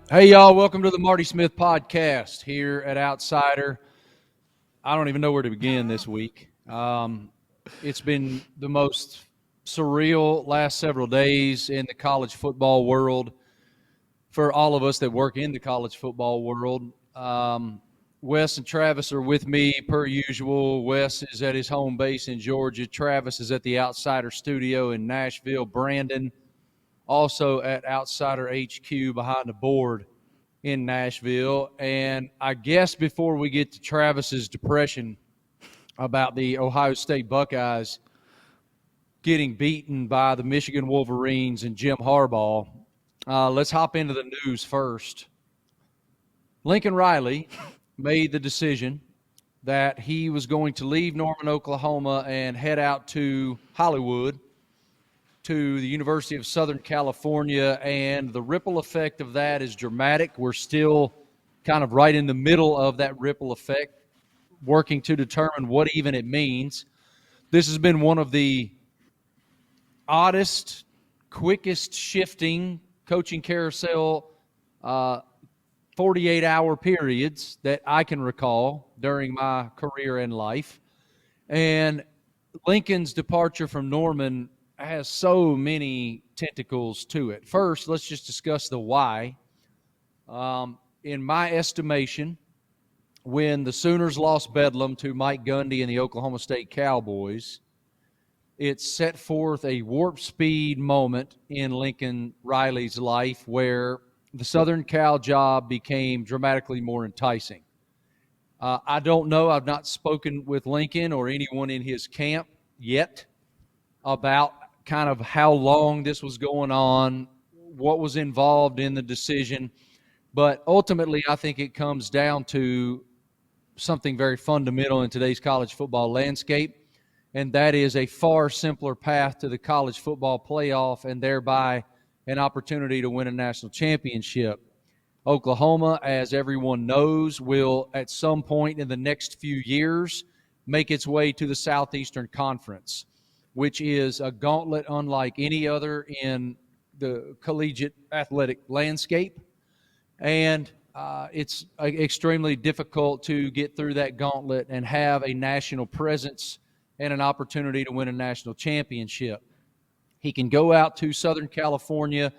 Hey, y'all. Welcome to the Marty Smith podcast here at Outsider. I don't even know where to begin this week. It's been the most surreal last several days in the college football world for all of us that work in the college football world. Wes and Travis are with me per usual. Wes is at his home base in Georgia. Travis is at the Outsider studio in Nashville. Brandon also at Outsider HQ behind the board in Nashville. And I guess before we get to Travis's depression about the Ohio State Buckeyes getting beaten by the Michigan Wolverines and Jim Harbaugh, let's hop into the news first. Lincoln Riley made the decision that he was going to leave Norman, Oklahoma, and head out to Hollywood, to the University of Southern California, and the ripple effect of that is dramatic. We're still kind of right in the middle of that ripple effect, working to determine what even it means. This has been one of the oddest, quickest shifting coaching carousel 48-hour periods that I can recall during my career in life. And Lincoln's departure from Norman has so many tentacles to it. First, let's just discuss the why. In my estimation, when the Sooners lost Bedlam to Mike Gundy and the Oklahoma State Cowboys, it set forth a warp speed moment in Lincoln Riley's life where the Southern Cal job became dramatically more enticing. I don't know. I've not spoken with Lincoln or anyone in his camp yet about kind of how long this was going on, what was involved in the decision. But ultimately, I think it comes down to something very fundamental in today's college football landscape, and that is a far simpler path to the college football playoff and thereby an opportunity to win a national championship. Oklahoma, as everyone knows, will at some point in the next few years make its way to the Southeastern Conference, which is a gauntlet unlike any other in the collegiate athletic landscape. And it's extremely difficult to get through that gauntlet and have a national presence and an opportunity to win a national championship. He can go out to Southern California.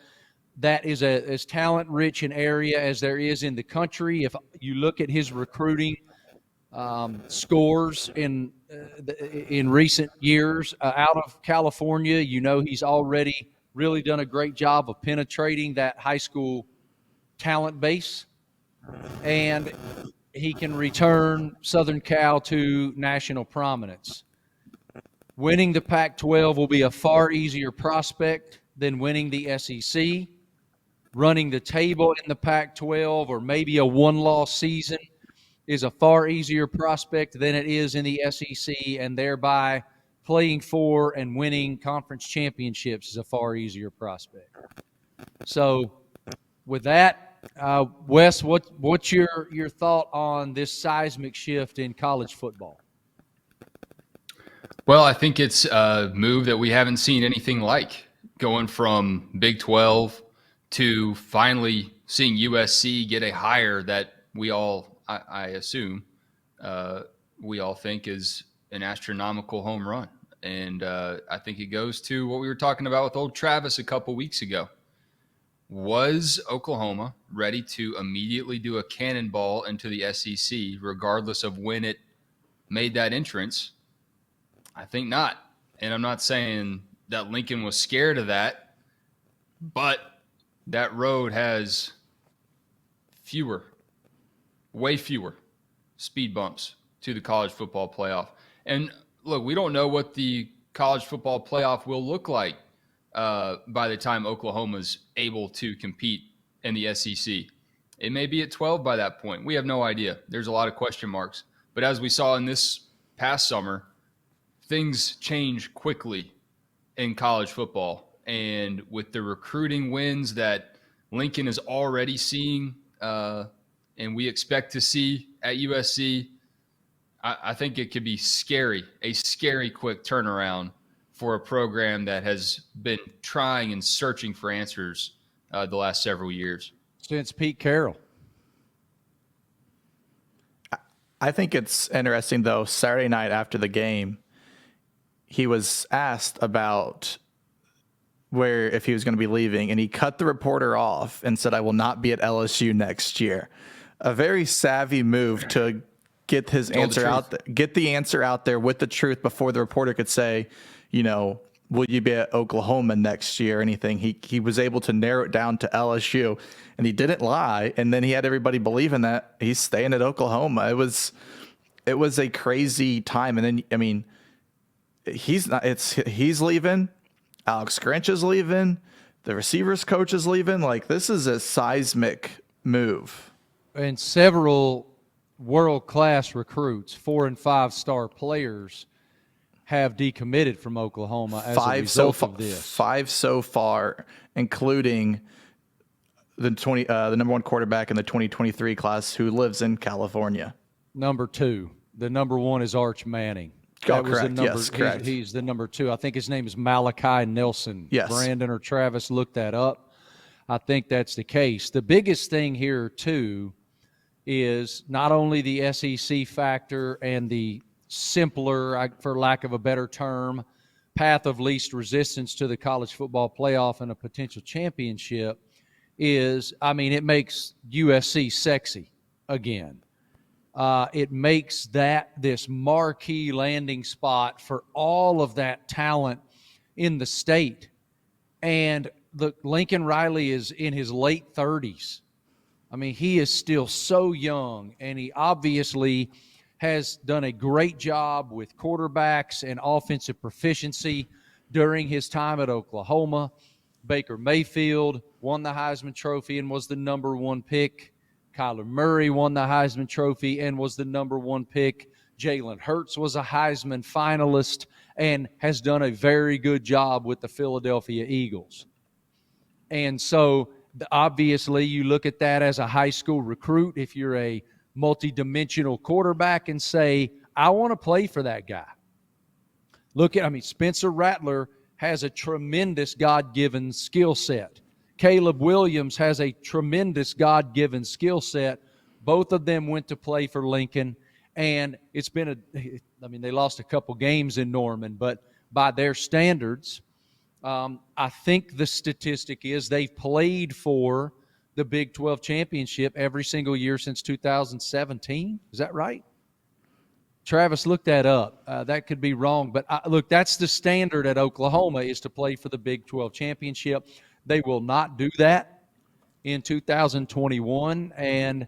That is as talent-rich an area as there is in the country. If you look at his recruiting scores in recent years out of California, you know he's already really done a great job of penetrating that high school talent base, and he can return Southern Cal to national prominence. Winning the Pac-12 will be a far easier prospect than winning the SEC. Running the table in the Pac-12 or maybe a one-loss season is a far easier prospect than it is in the SEC, and thereby playing for and winning conference championships is a far easier prospect. So with that, Wes, what's your thought on this seismic shift in college football? Well, I think it's a move that we haven't seen anything like, going from Big 12 to finally seeing USC get a hire that we all, I assume, we all think is an astronomical home run. And I think it goes to what we were talking about with old Travis a couple weeks ago. Was Oklahoma ready to immediately do a cannonball into the SEC, regardless of when it made that entrance? I think not. And I'm not saying that Lincoln was scared of that, but that road has way fewer speed bumps to the college football playoff. And look, we don't know what the college football playoff will look like by the time Oklahoma's able to compete in the SEC. It may be at 12 by that point. We have no idea. There's a lot of question marks. But as we saw in this past summer, things change quickly in college football. And with the recruiting wins that Lincoln is already seeing and we expect to see at USC, I think it could be a scary quick turnaround for a program that has been trying and searching for answers the last several years. since Pete Carroll. I think it's interesting, though, Saturday night after the game, he was asked about if he was going to be leaving, and he cut the reporter off and said, "I will not be at LSU next year." A very savvy move to get his answer out there, get the answer out there with the truth before the reporter could say, will you be at Oklahoma next year or anything. He was able to narrow it down to LSU, and he didn't lie. And then he had everybody believing that he's staying at Oklahoma. It was a crazy time. And then, he's leaving. Alex Grinch is leaving. The receivers coach is leaving. Like, this is a seismic move. And several world-class recruits, 4- and 5-star players, have decommitted from Oklahoma as a result of this. 5 so far, including the number 1 quarterback in the 2023 class who lives in California. Number 2. The number 1 is Arch Manning. Correct. Yes, correct. He's the number 2. I think his name is Malachi Nelson. Yes. Brandon or Travis looked that up. I think that's the case. The biggest thing here, too, is not only the SEC factor and the simpler, for lack of a better term, path of least resistance to the college football playoff and a potential championship it makes USC sexy again. It makes this marquee landing spot for all of that talent in the state. And look, Lincoln Riley is in his late 30s. He is still so young, and he obviously has done a great job with quarterbacks and offensive proficiency during his time at Oklahoma. Baker Mayfield won the Heisman Trophy and was the number 1 pick. Kyler Murray won the Heisman Trophy and was the number 1 pick. Jalen Hurts was a Heisman finalist and has done a very good job with the Philadelphia Eagles. And so, obviously, you look at that as a high school recruit if you're a multi-dimensional quarterback and say, I want to play for that guy. Spencer Rattler has a tremendous God-given skill set. Caleb Williams has a tremendous God-given skill set. Both of them went to play for Lincoln, and it's been they lost a couple games in Norman, but by their standards, I think the statistic is they've played for the Big 12 championship every single year since 2017. Is that right? Travis, look that up. That could be wrong, but look, that's the standard at Oklahoma, is to play for the Big 12 championship. They will not do that in 2021, and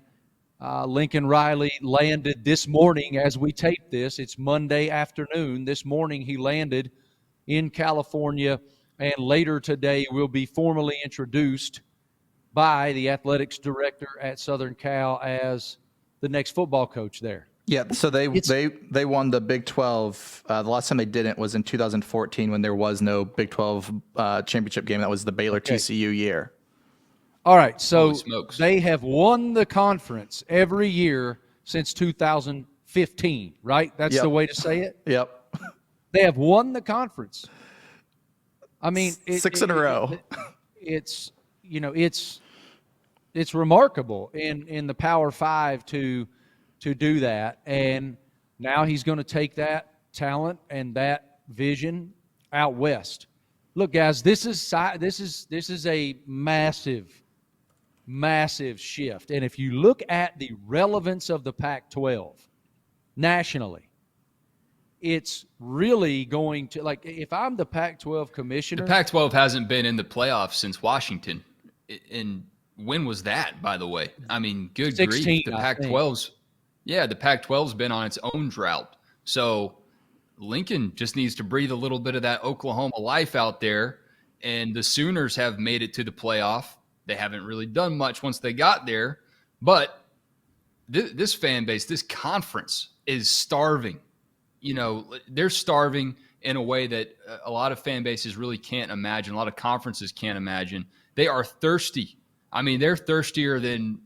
Lincoln Riley landed this morning as we tape this. It's Monday afternoon. This morning he landed in California, and later today will be formally introduced by the athletics director at Southern Cal as the next football coach there. Yeah, so they won the Big 12. The last time they didn't was in 2014 when there was no Big 12 championship game. That was the Baylor TCU year. All right, so they have won the conference every year since 2015, right? That's the way to say it? Yep. They have won the conference. 6 in a row. It's remarkable in the Power 5 to do that, and now he's going to take that talent and that vision out west. Look, guys, this is a massive shift, and if you look at the relevance of the Pac-12 nationally, it's really going to, if I'm the Pac-12 commissioner. The Pac-12 hasn't been in the playoffs since Washington. And when was that, by the way? Good 16, grief. The Pac-12's been on its own drought. So Lincoln just needs to breathe a little bit of that Oklahoma life out there. And the Sooners have made it to the playoff. They haven't really done much once they got there. But this fan base, this conference is starving. They're starving in a way that a lot of fan bases really can't imagine. A lot of conferences can't imagine. They are thirsty. They're thirstier than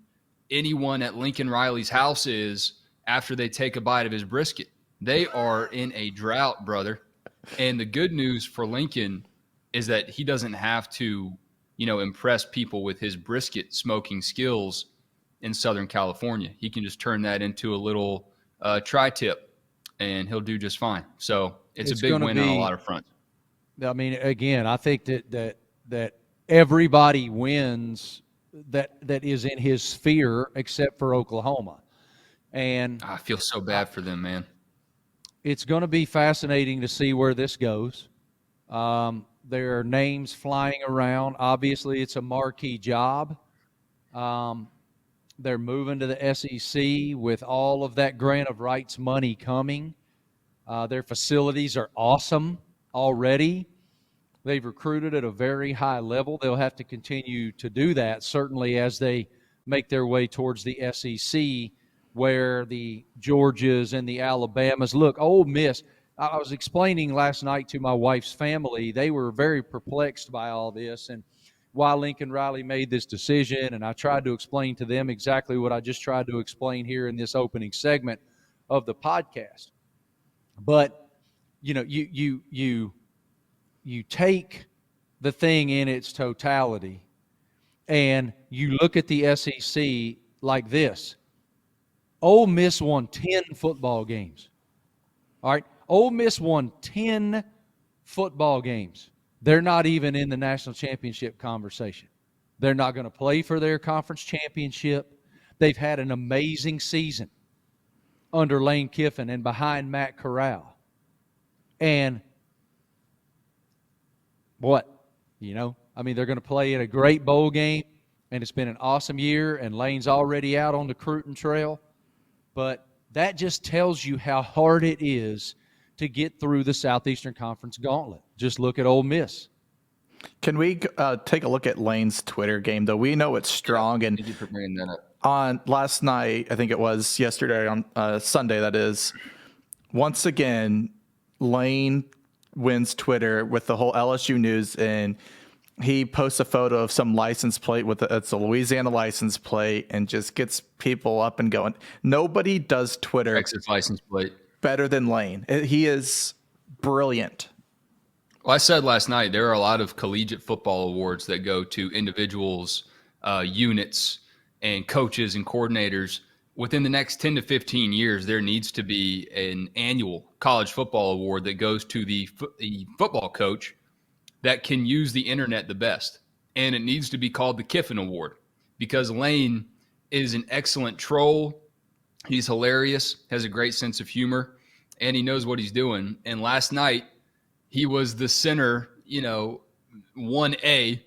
anyone at Lincoln Riley's house is after they take a bite of his brisket. They are in a drought, brother. And the good news for Lincoln is that he doesn't have to impress people with his brisket smoking skills in Southern California. He can just turn that into a little tri-tip, and he'll do just fine. So it's a big win on a lot of fronts. I mean, again, I think that everybody wins that is in his sphere except for Oklahoma. And I feel so bad for them, man. It's going to be fascinating to see where this goes. There are names flying around. Obviously, it's a marquee job. They're moving to the SEC with all of that grant of rights money coming. Their facilities are awesome already. They've recruited at a very high level. They'll have to continue to do that, certainly as they make their way towards the SEC, where the Georgias and the Alabamas. Look, Ole Miss, I was explaining last night to my wife's family. They were very perplexed by all this and why Lincoln Riley made this decision, and I tried to explain to them exactly what I just tried to explain here in this opening segment of the podcast. But, you take the thing in its totality and you look at the SEC like this. Ole Miss won 10 football games. All right? Ole Miss won 10 football games. They're not even in the national championship conversation. They're not going to play for their conference championship. They've had an amazing season under Lane Kiffin and behind Matt Corral. And what? They're going to play in a great bowl game, and it's been an awesome year, and Lane's already out on the recruiting trail. But that just tells you how hard it is to get through the Southeastern Conference gauntlet. Just look at Ole Miss. Can we take a look at Lane's Twitter game, though? We know it's strong. And thank you for bringing that up. On last night, I think it was yesterday, on Sunday, that is, once again, Lane wins Twitter with the whole LSU news, and he posts a photo of some license plate it's a Louisiana license plate and just gets people up and going. Nobody does Twitter Texas license plate better than Lane. He is brilliant. Well, I said last night there are a lot of collegiate football awards that go to individuals, units, and coaches and coordinators. Within the next 10 to 15 years, there needs to be an annual college football award that goes to the football coach that can use the internet the best. And it needs to be called the Kiffin Award, because Lane is an excellent troll. He's hilarious, has a great sense of humor, and he knows what he's doing. And last night, he was the center, 1A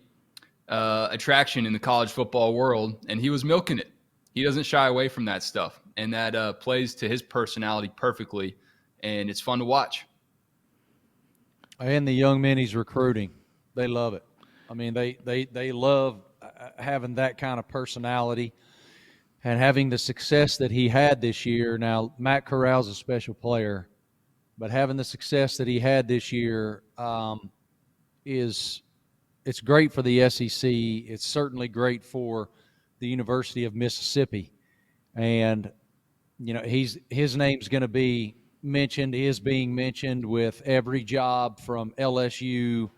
attraction in the college football world, and he was milking it. He doesn't shy away from that stuff, and that plays to his personality perfectly, and it's fun to watch. And the young men he's recruiting, they love it. I mean, they love having that kind of personality and having the success that he had this year. Now, Matt Corral's a special player, but having the success that he had this year it's great for the SEC. It's certainly great for the University of Mississippi, and his name's going to be mentioned, is being mentioned with every job from LSU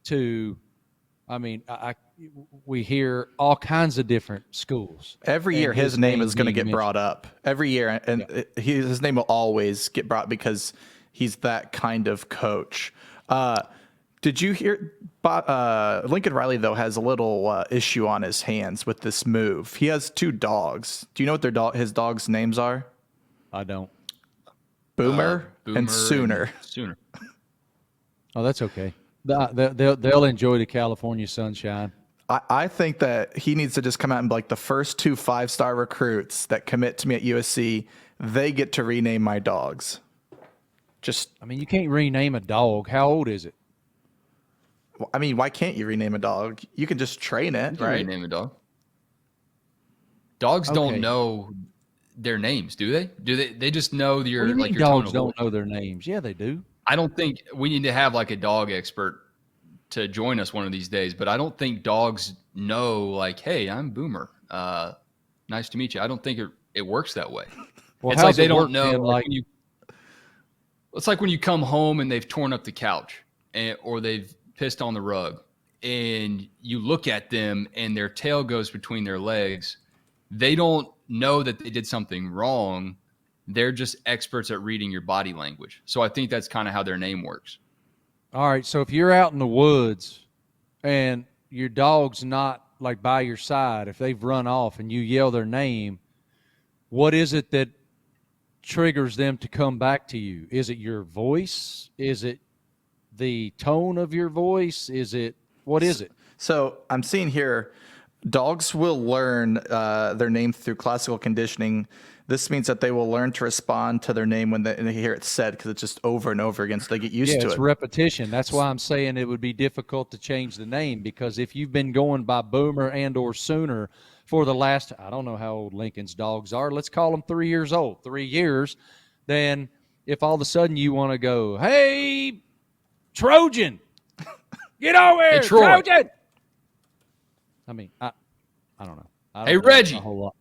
to, we hear all kinds of different schools. Every year his name is going to get brought up. Every year, and his name will always get brought because he's that kind of coach. Did you hear Lincoln Riley, though, has a little issue on his hands with this move? He has 2 dogs. Do you know what his dogs' names are? I don't. Boomer and Sooner. Sooner. Oh, that's okay. They'll enjoy the California sunshine. I think that he needs to just come out and be like, the first 2 5-star recruits that commit to me at USC, they get to rename my dogs. You can't rename a dog. How old is it? Why can't you rename a dog? You can just train it, right? Rename a dog. Dogs don't know their names, do they? They just know your what do you mean dogs don't know their names? Yeah, they do. I don't think we need to have like a dog expert to join us one of these days, but I don't think dogs know, like, hey, I'm Boomer. Nice to meet you. I don't think it works that way. Well, it's like they don't know. It's like when you come home and they've torn up the couch or they've pissed on the rug. and you look at them and their tail goes between their legs, they don't know that they did something wrong. They're just experts at reading your body language. So I think that's kind of how their name works. All right, so if you're out in the woods and your dog's not like by your side, if they've run off and you yell their name, what is it that triggers them to come back to you? Is it your voice? Is it the tone of your voice? What is it? So I'm seeing here, dogs will learn their name through classical conditioning. This means that they will learn to respond to their name when they hear it said, because it's just over and over again, so they get used to it's it. Repetition. That's why I'm saying it would be difficult to change the name, because if you've been going by Boomer and or Sooner for the last, I don't know how old Lincoln's dogs are, let's call them 3 years old, 3 years, then if all of a sudden you want to go, hey, Trojan, get over here, Hey, Troy. Trojan. I mean, I don't know. I don't Hey, know Reggie. a whole lot.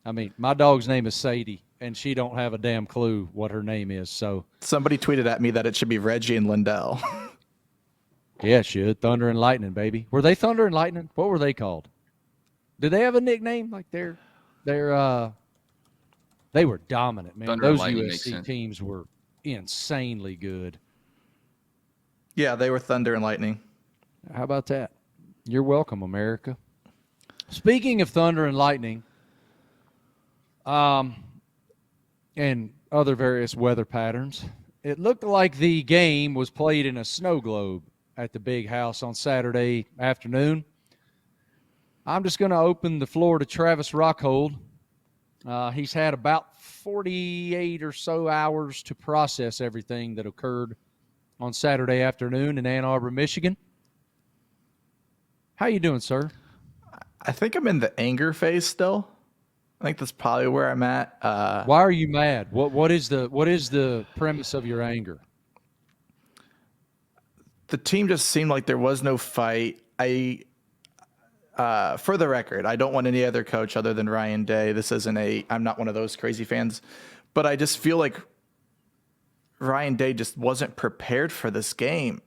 I mean, my dog's name is Sadie, and she don't have a damn clue what her name is. So Somebody tweeted at me that it should be Reggie and Lindell. yeah, it should. Thunder and Lightning, baby. Were they Thunder and Lightning? What were they called? Did they have a nickname? Like they were dominant, man. Thunder and Those Lightning makes USC sense. teams were insanely good. Yeah, they were Thunder and Lightning. How about that? You're welcome, America. Speaking of Thunder and Lightning, and other various weather patterns, it looked like the game was played in a snow globe at the Big House on Saturday afternoon. I'm just going to open the floor to Travis Rockhold. He's had about 48 or so hours to process everything that occurred on Saturday afternoon in Ann Arbor, Michigan. How you doing, sir? I think I'm in the anger phase still. I think that's probably where I'm at. Why are you mad? What is the premise of your anger? The team just seemed like there was no fight. For the record, I don't want any other coach other than Ryan Day. I'm not one of those crazy fans, but I just feel like Ryan Day just wasn't prepared for this game.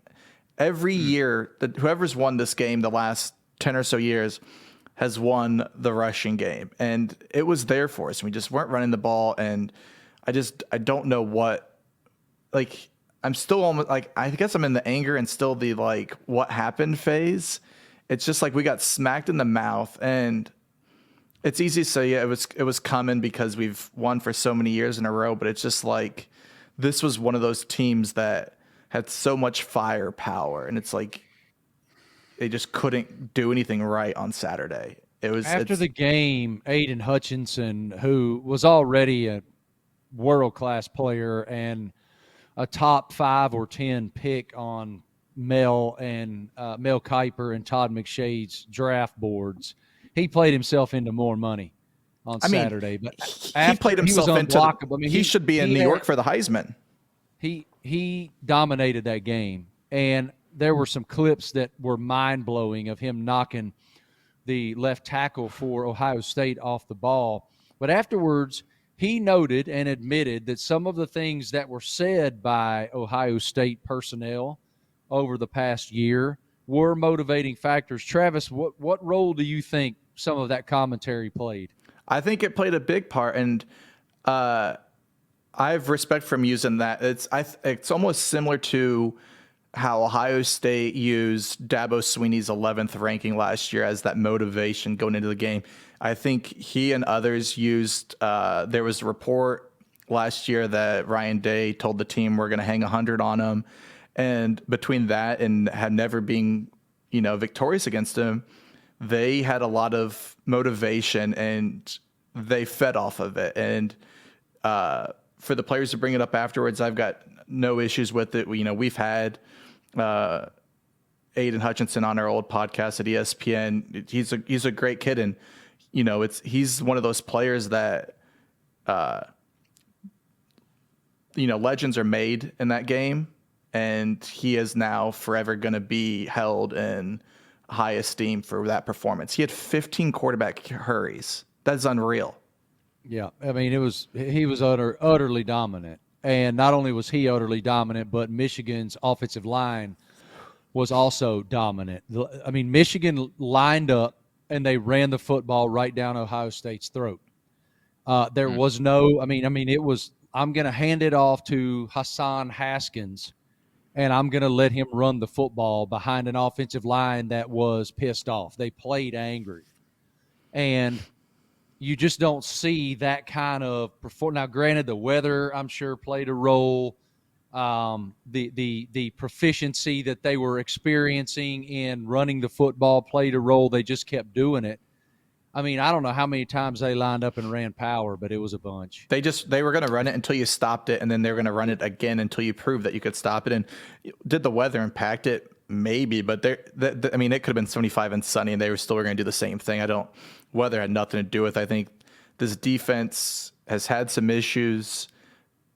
Every year, whoever's won this game the last 10 or so years has won the rushing game, and it was there for us. We just weren't running the ball, and I don't know what, like, I'm still almost like, I guess I'm in the anger and still the like what happened phase. It's just like we got smacked in the mouth, and it's easy to say, yeah, it was coming because we've won for so many years in a row, but it's just like this was one of those teams that had so much firepower, and it's like they just couldn't do anything right on Saturday. After the game, Aiden Hutchinson, who was already a world-class player and a top 5 or 10 pick on Mel Kiper and Todd McShade's draft boards, he played himself into more money on Saturday. But he played himself into. unblockable. He should be in New York for the Heisman. He dominated that game, and there were some clips that were mind-blowing of him knocking the left tackle for Ohio State off the ball. But afterwards, he noted and admitted that some of the things that were said by Ohio State personnel over the past year were motivating factors. Travis, what role do you think some of that commentary played? I think it played a big part, and I have respect for him using that. It's almost similar to how Ohio State used Dabo Swinney's 11th ranking last year as that motivation going into the game. I think he and others used, there was a report last year that Ryan Day told the team we're going to hang 100 on them. And between that and had never been, victorious against him, they had a lot of motivation and they fed off of it. And for the players to bring it up afterwards, I've got no issues with it. We've had Aiden Hutchinson on our old podcast at ESPN. He's a great kid, and he's one of those players that legends are made in that game, and he is now forever going to be held in high esteem for that performance. He had 15 quarterback hurries. That's unreal. Yeah, I mean, he was utterly dominant. And not only was he utterly dominant, but Michigan's offensive line was also dominant. I mean, Michigan lined up and they ran the football right down Ohio State's throat. There was no, I mean, it was, I'm going to hand it off to Hassan Haskins and I'm going to let him run the football behind an offensive line that was pissed off. They played angry. And you just don't see that kind of performance. Now, granted, the weather, I'm sure, played a role. The proficiency that they were experiencing in running the football played a role. They just kept doing it. I mean, I don't know how many times they lined up and ran power, but it was a bunch. They were going to run it until you stopped it, and then they were going to run it again until you proved that you could stop it. And did the weather impact it? Maybe, but I mean, it could have been 75 and sunny, and they were still going to do the same thing. Weather had nothing to do with. I think this defense has had some issues,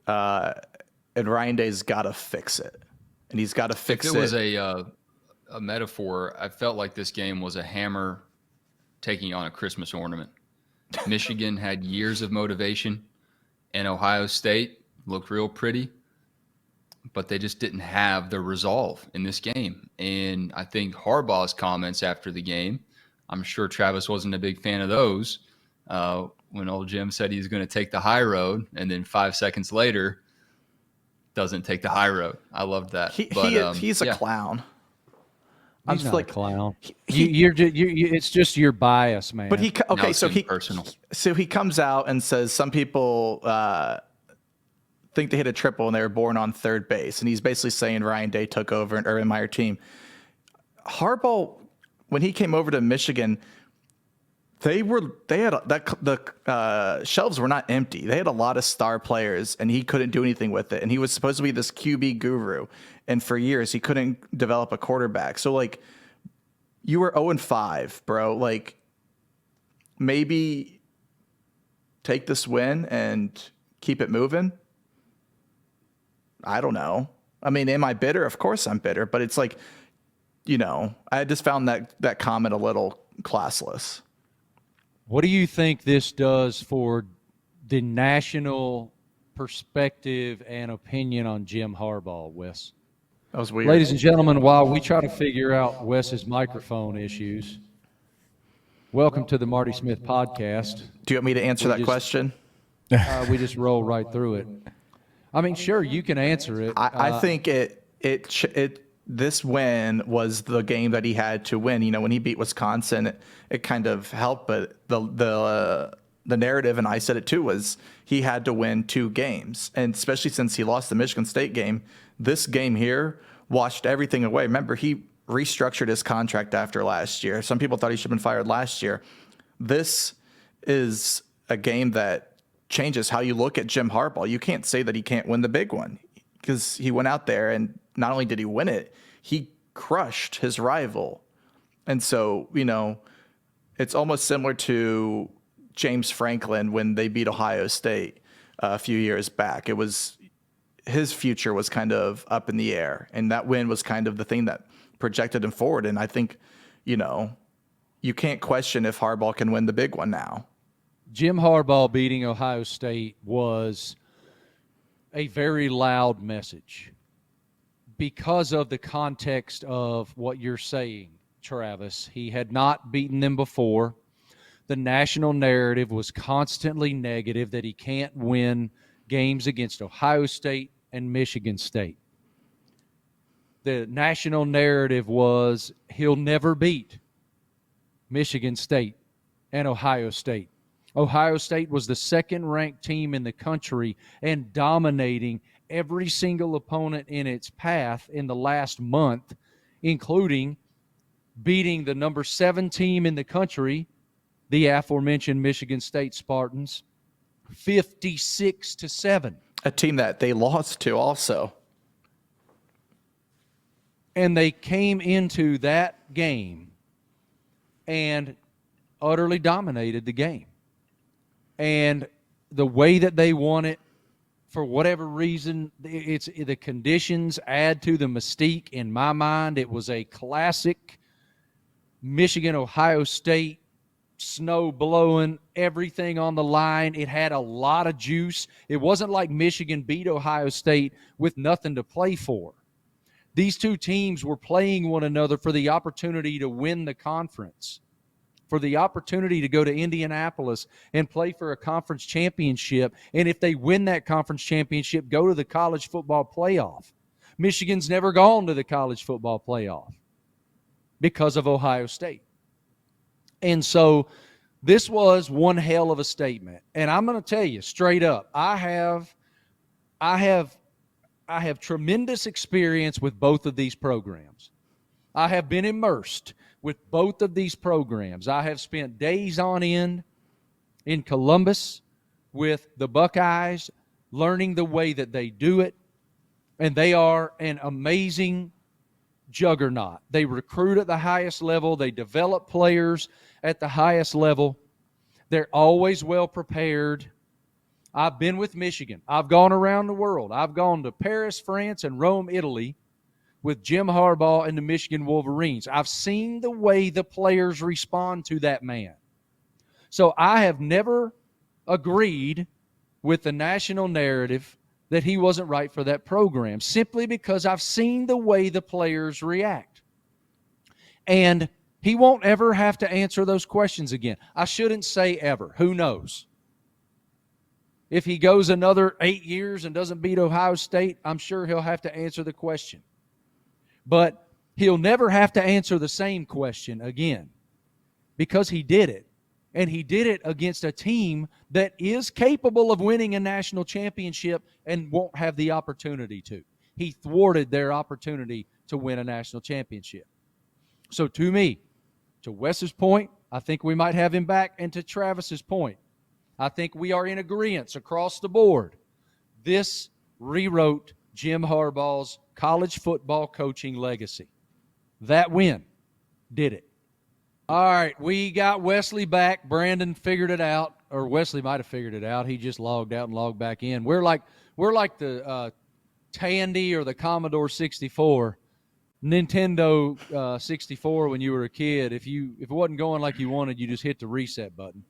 and Ryan Day's got to fix it, and he's got to fix it. If it was a metaphor, I felt like this game was a hammer taking on a Christmas ornament. Michigan had years of motivation, and Ohio State looked real pretty, but they just didn't have the resolve in this game. And I think Harbaugh's comments after the game, I'm sure Travis wasn't a big fan of those, when old Jim said he's going to take the high road, and then 5 seconds later doesn't take the high road. I loved that. He's a clown. He's not a clown. It's just your bias, man. But so he comes out and says some people think they hit a triple and they were born on third base, and he's basically saying Ryan Day took over an Urban Meyer team. Harbaugh, when he came over to Michigan, the shelves were not empty. They had a lot of star players, and he couldn't do anything with it. And he was supposed to be this QB guru, and for years he couldn't develop a quarterback. So like, you were 0-5, bro. Like, maybe take this win and keep it moving. I don't know. I mean, am I bitter? Of course I'm bitter, but it's like, I just found that comment a little classless. What do you think this does for the national perspective and opinion on Jim Harbaugh, Wes? That was weird. Ladies and gentlemen, while we try to figure out Wes's microphone issues, welcome to the Marty Smith podcast. Do you want me to answer that question? We just roll right through it. I mean, sure, you can answer it. I think this win was the game that he had to win. When he beat Wisconsin, it kind of helped, but the narrative, and I said it too, was he had to win 2 games. And especially since he lost the Michigan State game, this game here washed everything away. Remember, he restructured his contract after last year. Some people thought he should have been fired last year. This is a game that changes how you look at Jim Harbaugh. You can't say that he can't win the big one, because he went out there and not only did he win it, he crushed his rival. And so, it's almost similar to James Franklin when they beat Ohio State a few years back. It was, his future was kind of up in the air, and that win was kind of the thing that projected him forward. And I think, you can't question if Harbaugh can win the big one now. Jim Harbaugh beating Ohio State was a very loud message because of the context of what you're saying, Travis. He had not beaten them before. The national narrative was constantly negative that he can't win games against Ohio State and Michigan State. The national narrative was he'll never beat Michigan State and Ohio State. Ohio State was the second-ranked team in the country and dominating every single opponent in its path in the last month, including beating the number 7 team in the country, the aforementioned Michigan State Spartans, 56-7. A team that they lost to also. And they came into that game and utterly dominated the game. And the way that they won it, for whatever reason, it's the conditions add to the mystique. In my mind, it was a classic Michigan-Ohio State, snow blowing, everything on the line. It had a lot of juice. It wasn't like Michigan beat Ohio State with nothing to play for. These two teams were playing one another for the opportunity to win the conference, for the opportunity to go to Indianapolis and play for a conference championship. And if they win that conference championship, go to the college football playoff. Michigan's never gone to the college football playoff because of Ohio State. And so this was one hell of a statement. And I'm going to tell you straight up, I have tremendous experience with both of these programs. I have been immersed with both of these programs. I have spent days on end in Columbus with the Buckeyes, learning the way that they do it. And they are an amazing juggernaut. They recruit at the highest level. They develop players at the highest level. They're always well prepared. I've been with Michigan. I've gone around the world. I've gone to Paris, France, and Rome, Italy with Jim Harbaugh and the Michigan Wolverines. I've seen the way the players respond to that man. So I have never agreed with the national narrative that he wasn't right for that program, simply because I've seen the way the players react. And he won't ever have to answer those questions again. I shouldn't say ever. Who knows? If he goes another 8 years and doesn't beat Ohio State, I'm sure he'll have to answer the question. But he'll never have to answer the same question again, because he did it. And he did it against a team that is capable of winning a national championship and won't have the opportunity to. He thwarted their opportunity to win a national championship. So to me, to Wes's point, I think we might have him back, and to Travis's point, I think we are in agreement across the board. This rewrote Jim Harbaugh's college football coaching legacy. That win did it. All right, we got Wesley back. Brandon figured it out, or Wesley might have figured it out. He just logged out and logged back in. We're like the Tandy or the Commodore 64, Nintendo 64 when you were a kid. If it wasn't going like you wanted, you just hit the reset button.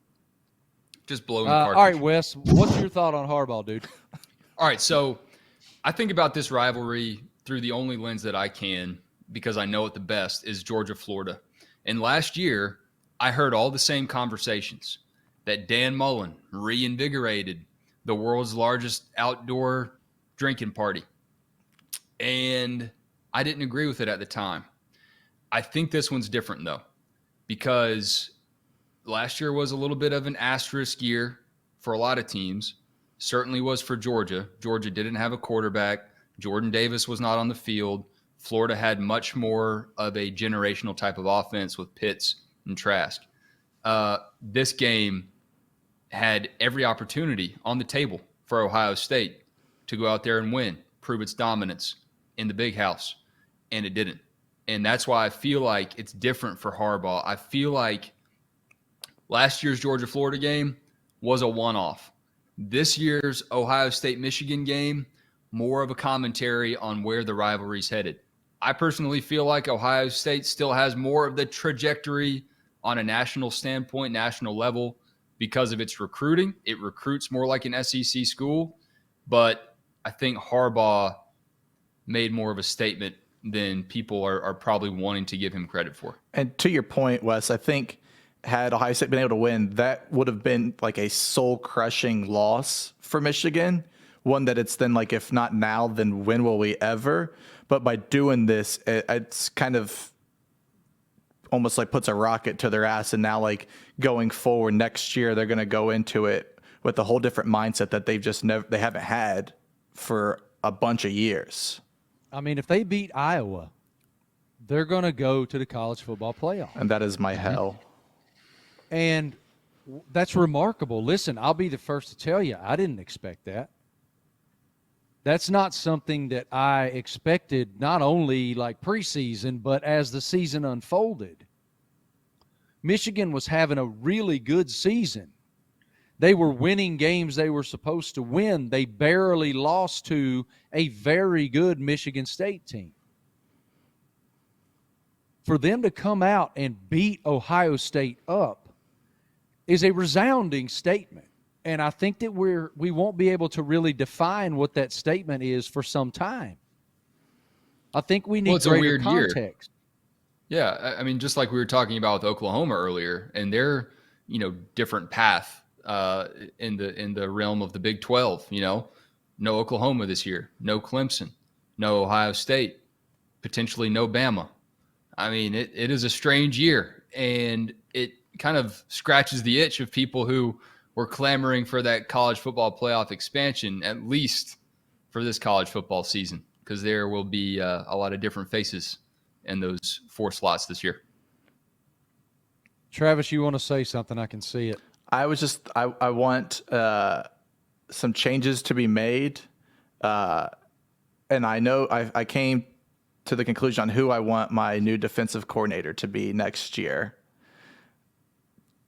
Just blowing the cartridge. All right, Wes, what's your thought on Harbaugh, dude? All right, so I think about this rivalry through the only lens that I can, because I know it the best, is Georgia-Florida. And last year, I heard all the same conversations that Dan Mullen reinvigorated the world's largest outdoor drinking party. And I didn't agree with it at the time. I think this one's different, though, because last year was a little bit of an asterisk year for a lot of teams. Certainly was for Georgia. Georgia didn't have a quarterback. Jordan Davis was not on the field. Florida had much more of a generational type of offense with Pitts and Trask. This game had every opportunity on the table for Ohio State to go out there and win, prove its dominance in the big house, and it didn't. And that's why I feel like it's different for Harbaugh. I feel like last year's Georgia-Florida game was a one-off. This year's Ohio State-Michigan game, more of a commentary on where the rivalry's headed. I personally feel like Ohio State still has more of the trajectory on a national standpoint, national level, because of its recruiting. It recruits more like an SEC school, but I think Harbaugh made more of a statement than people are probably wanting to give him credit for. And to your point, Wes, I think had Ohio State been able to win, that would have been like a soul-crushing loss for Michigan. One that it's then like, if not now, then when will we ever? But by doing this, it's kind of almost like puts a rocket to their ass. And now, like, going forward next year, they're going to go into it with a whole different mindset that they've just they haven't had for a bunch of years. I mean, if they beat Iowa, they're going to go to the college football playoff. And that is my hell. And that's remarkable. Listen, I'll be the first to tell you, I didn't expect that. That's not something that I expected, not only like preseason, but as the season unfolded. Michigan was having a really good season. They were winning games they were supposed to win. They barely lost to a very good Michigan State team. For them to come out and beat Ohio State up is a resounding statement. And I think that we won't be able to really define what that statement is for some time. I think we need Well, it's a greater weird year. context. Yeah, I mean, just like we were talking about with Oklahoma earlier, and their different path in the realm of the Big 12. No Oklahoma this year, no Clemson, no Ohio State, potentially no Bama. I mean, it is a strange year, and it kind of scratches the itch of people who were clamoring for that college football playoff expansion, at least for this college football season, because there will be a lot of different faces in those 4 slots this year. Travis, you want to say something? I can see it. I want some changes to be made. And I know I came to the conclusion on who I want my new defensive coordinator to be next year.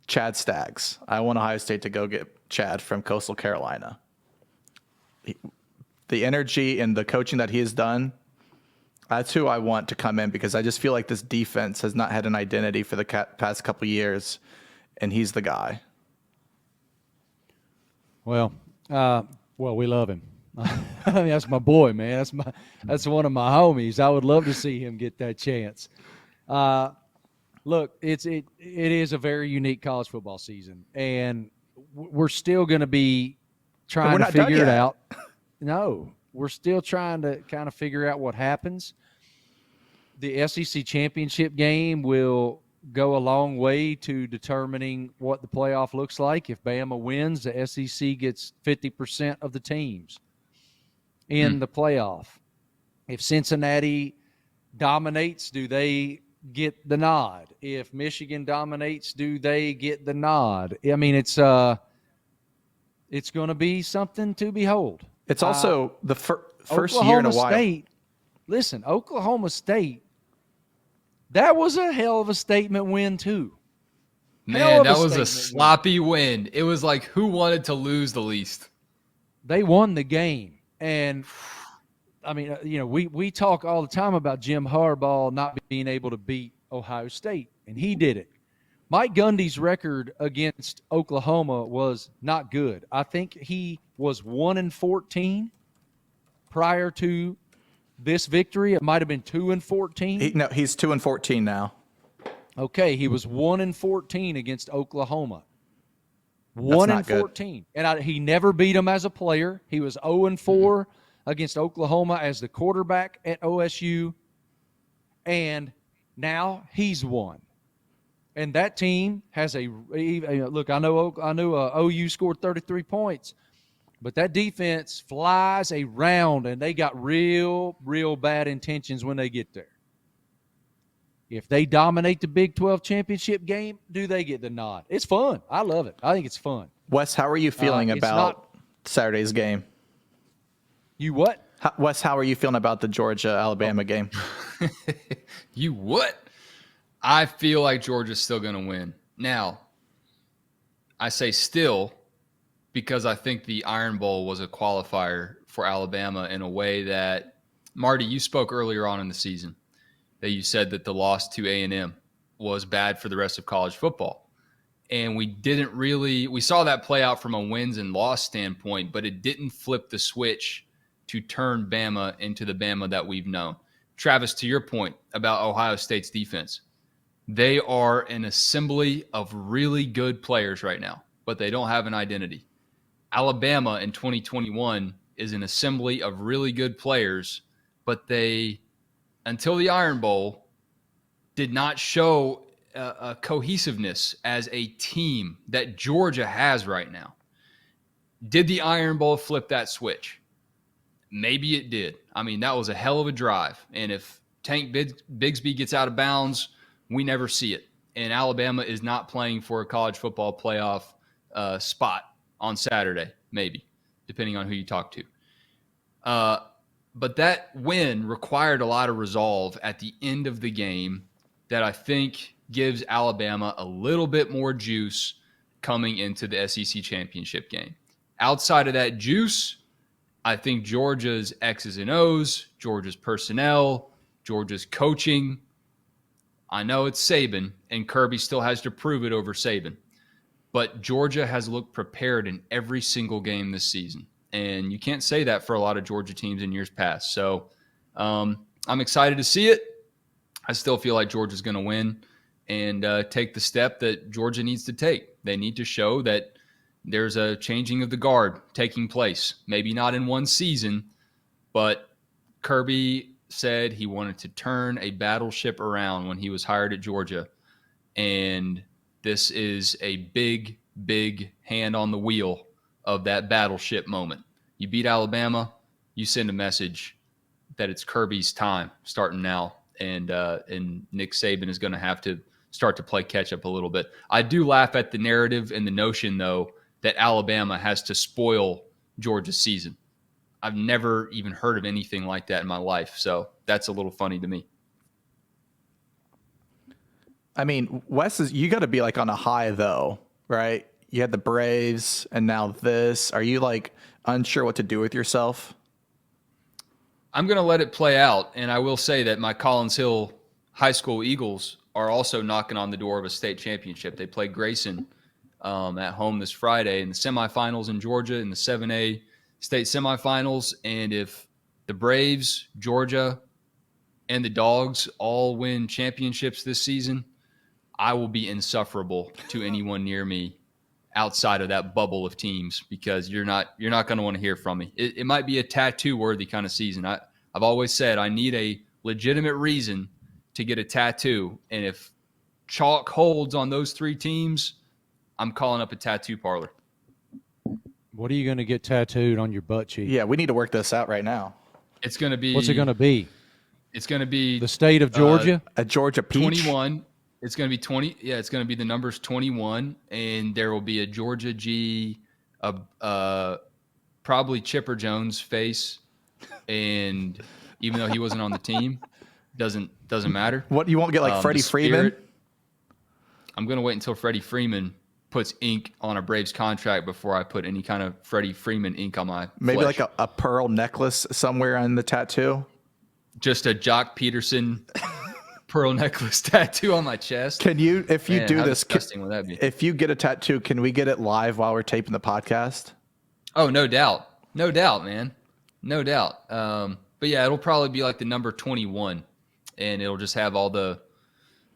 Chad Staggs. I want Ohio State to go get Chad from Coastal Carolina. The energy and the coaching that he has done, that's who I want to come in, because I just feel like this defense has not had an identity for the past couple of years, and he's the guy. Well, we love him. I mean, that's my boy, man. That's one of my homies. I would love to see him get that chance. Look, it is a very unique college football season, and we're still going to be trying to figure it out. No, we're still trying to kind of figure out what happens. The SEC championship game will go a long way to determining what the playoff looks like. If Bama wins, the SEC gets 50% of the teams in the playoff. If Cincinnati dominates, do they get the nod? If Michigan dominates, do they get the nod? I mean, it's going to be something to behold. It's also the first Oklahoma year in a while. State, listen, Oklahoma State, that was a hell of a statement win too. Man, that was a sloppy win. It was like, who wanted to lose the least? They won the game. And, I mean, we talk all the time about Jim Harbaugh not being able to beat Ohio State, and he did it. Mike Gundy's record against Oklahoma was not good. I think he was 1-14 prior to this victory. It might have been 2-14. No, he's 2-14 now. Okay, he was 1-14 against Oklahoma. That's 1-14, and he never beat him as a player. He was 0-4 against Oklahoma as the quarterback at OSU, and now he's won. And that team has look. I know OU scored 33 points, but that defense flies around, and they got real bad intentions when they get there. If they dominate the Big 12 championship game, do they get the nod? It's fun. I love it. I think it's fun. Wes, how are you feeling about Saturday's game? You what? Wes, how are you feeling about the Georgia-Alabama game? You what? I feel like Georgia's still going to win. Now, I say still because I think the Iron Bowl was a qualifier for Alabama in a way that, Marty, you spoke earlier on in the season that you said that the loss to A&M was bad for the rest of college football. And we saw that play out from a wins and loss standpoint, but it didn't flip the switch to turn Bama into the Bama that we've known. Travis, to your point about Ohio State's defense, they are an assembly of really good players right now, but they don't have an identity. Alabama in 2021 is an assembly of really good players, but they, until the Iron Bowl, did not show a cohesiveness as a team that Georgia has right now. Did the Iron Bowl flip that switch? Maybe it did. I mean, that was a hell of a drive. And if Tank Bigsby gets out of bounds, we never see it. And Alabama is not playing for a college football playoff spot on Saturday, maybe, depending on who you talk to. But that win required a lot of resolve at the end of the game that I think gives Alabama a little bit more juice coming into the SEC championship game. Outside of that juice, I think Georgia's X's and O's, Georgia's personnel, Georgia's coaching. I know it's Saban, and Kirby still has to prove it over Saban. But Georgia has looked prepared in every single game this season. And you can't say that for a lot of Georgia teams in years past. So I'm excited to see it. I still feel like Georgia's going to win and take the step that Georgia needs to take. They need to show that there's a changing of the guard taking place. Maybe not in one season, but Kirby said he wanted to turn a battleship around when he was hired at Georgia. And this is a big, big hand on the wheel of that battleship moment. You beat Alabama, you send a message that it's Kirby's time starting now. And Nick Saban is going to have to start to play catch up a little bit. I do laugh at the narrative and the notion, though, that Alabama has to spoil Georgia's season. I've never even heard of anything like that in my life. So that's a little funny to me. I mean, Wes, you got to be like on a high though, right? You had the Braves and now this. Are you like unsure what to do with yourself? I'm going to let it play out. And I will say that my Collins Hill High School Eagles are also knocking on the door of a state championship. They play Grayson at home this Friday in the semifinals in Georgia in the 7A state semifinals. And if the Braves, Georgia, and the Dogs all win championships this season, I will be insufferable to anyone near me outside of that bubble of teams because you're not going to want to hear from me. It might be a tattoo-worthy kind of season. I've always said I need a legitimate reason to get a tattoo, and if chalk holds on those three teams, I'm calling up a tattoo parlor. What are you going to get tattooed on your butt cheek? Yeah, we need to work this out right now. It's going to be. What's it going to be? It's going to be the state of Georgia. A Georgia peach. 21. It's going to be 20. Yeah, it's going to be the numbers 21, and there will be a Georgia G, probably Chipper Jones face, and even though he wasn't on the team, doesn't matter. What, you won't get like Freddie Freeman? I'm going to wait until Freddie Freeman puts ink on a Braves contract before I put any kind of Freddie Freeman ink on my Maybe flesh. like a pearl necklace somewhere on the tattoo. Just a Jock Peterson pearl necklace tattoo on my chest. Can you, if you do how this, disgusting would that be? If you get a tattoo, can we get it live while we're taping the podcast? Oh, no doubt, man, no doubt. But yeah, it'll probably be like the number 21, and it'll just have all the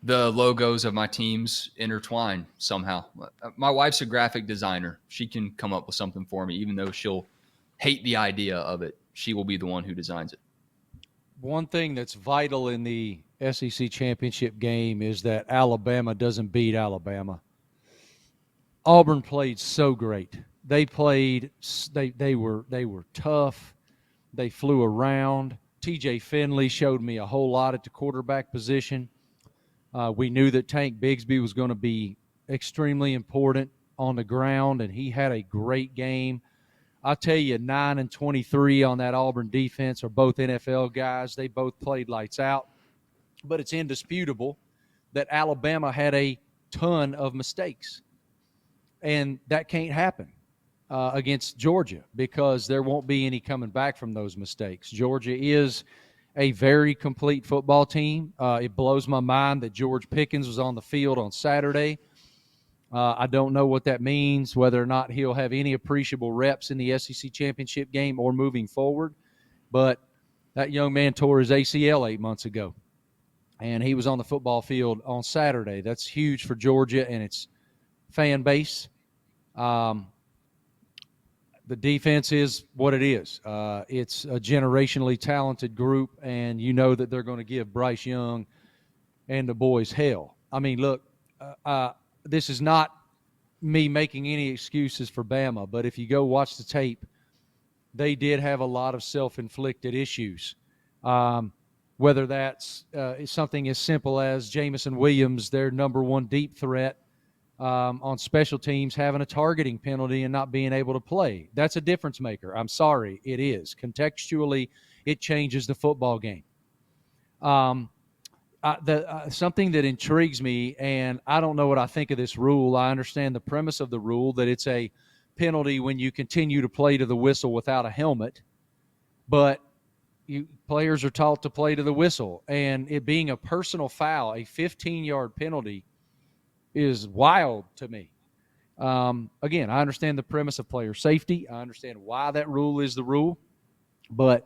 logos of my teams intertwined somehow. My wife's a graphic designer. She can come up with something for me, even though she'll hate the idea of it. She will be the one who designs it. One thing that's vital in the SEC championship game is that Alabama doesn't beat Alabama. Auburn played so great. They played. They were tough. They flew around. TJ Finley showed me a whole lot at the quarterback position. We knew that Tank Bigsby was going to be extremely important on the ground, and he had a great game. I'll tell you, 9 and 23 on that Auburn defense are both NFL guys. They both played lights out. But it's indisputable that Alabama had a ton of mistakes. And that can't happen against Georgia because there won't be any coming back from those mistakes. Georgia is a very complete football team. It blows my mind that George Pickens was on the field on Saturday. I don't know what that means, whether or not he'll have any appreciable reps in the SEC championship game or moving forward. But that young man tore his ACL 8 months ago, and he was on the football field on Saturday. That's huge for Georgia and its fan base. The defense is what it is. It's a generationally talented group, and you know that they're going to give Bryce Young and the boys hell. I mean, look, this is not me making any excuses for Bama, but if you go watch the tape, they did have a lot of self-inflicted issues. Whether that's something as simple as Jamison Williams, their number one deep threat, on special teams, having a targeting penalty and not being able to play. That's a difference maker. I'm sorry, it is. Contextually, it changes the football game. Something that intrigues me, and I don't know what I think of this rule. I understand the premise of the rule, that it's a penalty when you continue to play to the whistle without a helmet, but players are taught to play to the whistle. And it being a personal foul, a 15-yard penalty, is wild to me. Again, I understand the premise of player safety. I understand why that rule is the rule. But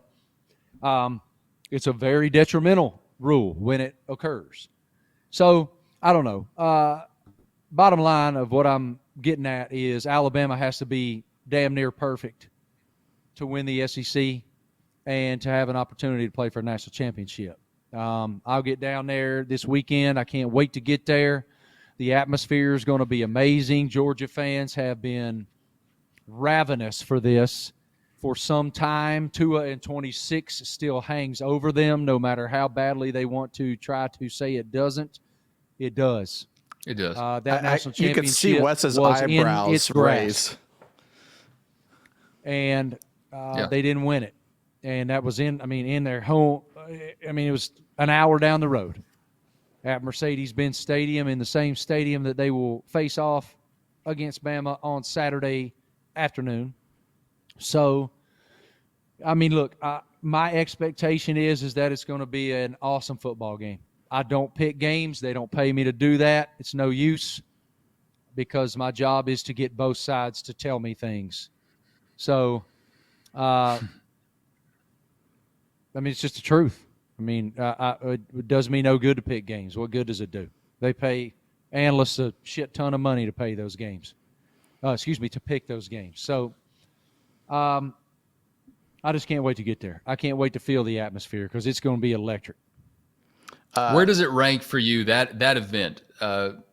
It's a very detrimental rule when it occurs. So I don't know. Bottom line of what I'm getting at is Alabama has to be damn near perfect to win the SEC and to have an opportunity to play for a national championship. I'll get down there this weekend. I can't wait to get there. The atmosphere is going to be amazing. Georgia fans have been ravenous for this for some time. Tua in 26 still hangs over them, no matter how badly they want to try to say it doesn't. It does. It does. That national championship you could see Wes's was in eyebrows its grasp, raise. and they didn't win it. And that was in their home. It was an hour down the road at Mercedes-Benz Stadium, in the same stadium that they will face off against Bama on Saturday afternoon. So, look, my expectation is that it's going to be an awesome football game. I don't pick games. They don't pay me to do that. It's no use because my job is to get both sides to tell me things. So, it's just the truth. It does me no good to pick games. What good does it do? They pay analysts a shit ton of money to pay those games. To pick those games. So, I just can't wait to get there. I can't wait to feel the atmosphere because it's going to be electric. Where does it rank for you, that event?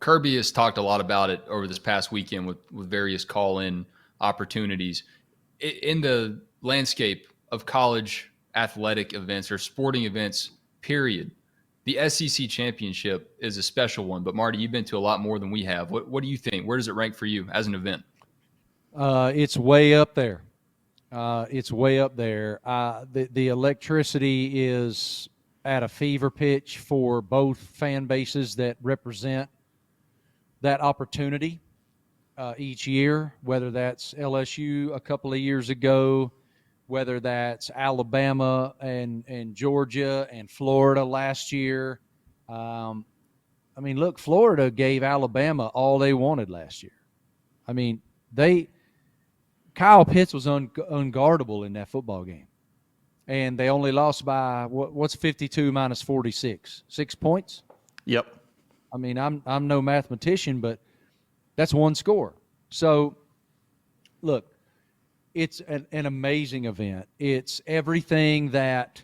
Kirby has talked a lot about it over this past weekend with various call-in opportunities. In the landscape of college athletic events or sporting events, period, the SEC championship is a special one. But, Marty, you've been to a lot more than we have. What do you think? Where does it rank for you as an event? It's way up there. It's way up there. The electricity is at a fever pitch for both fan bases that represent that opportunity each year, whether that's LSU a couple of years ago, whether that's Alabama and Georgia and Florida last year. Look, Florida gave Alabama all they wanted last year. Kyle Pitts was unguardable in that football game. And they only lost by, what's 52 minus 46? 6 points? Yep. I'm no mathematician, but that's one score. So, look, it's an amazing event. It's everything that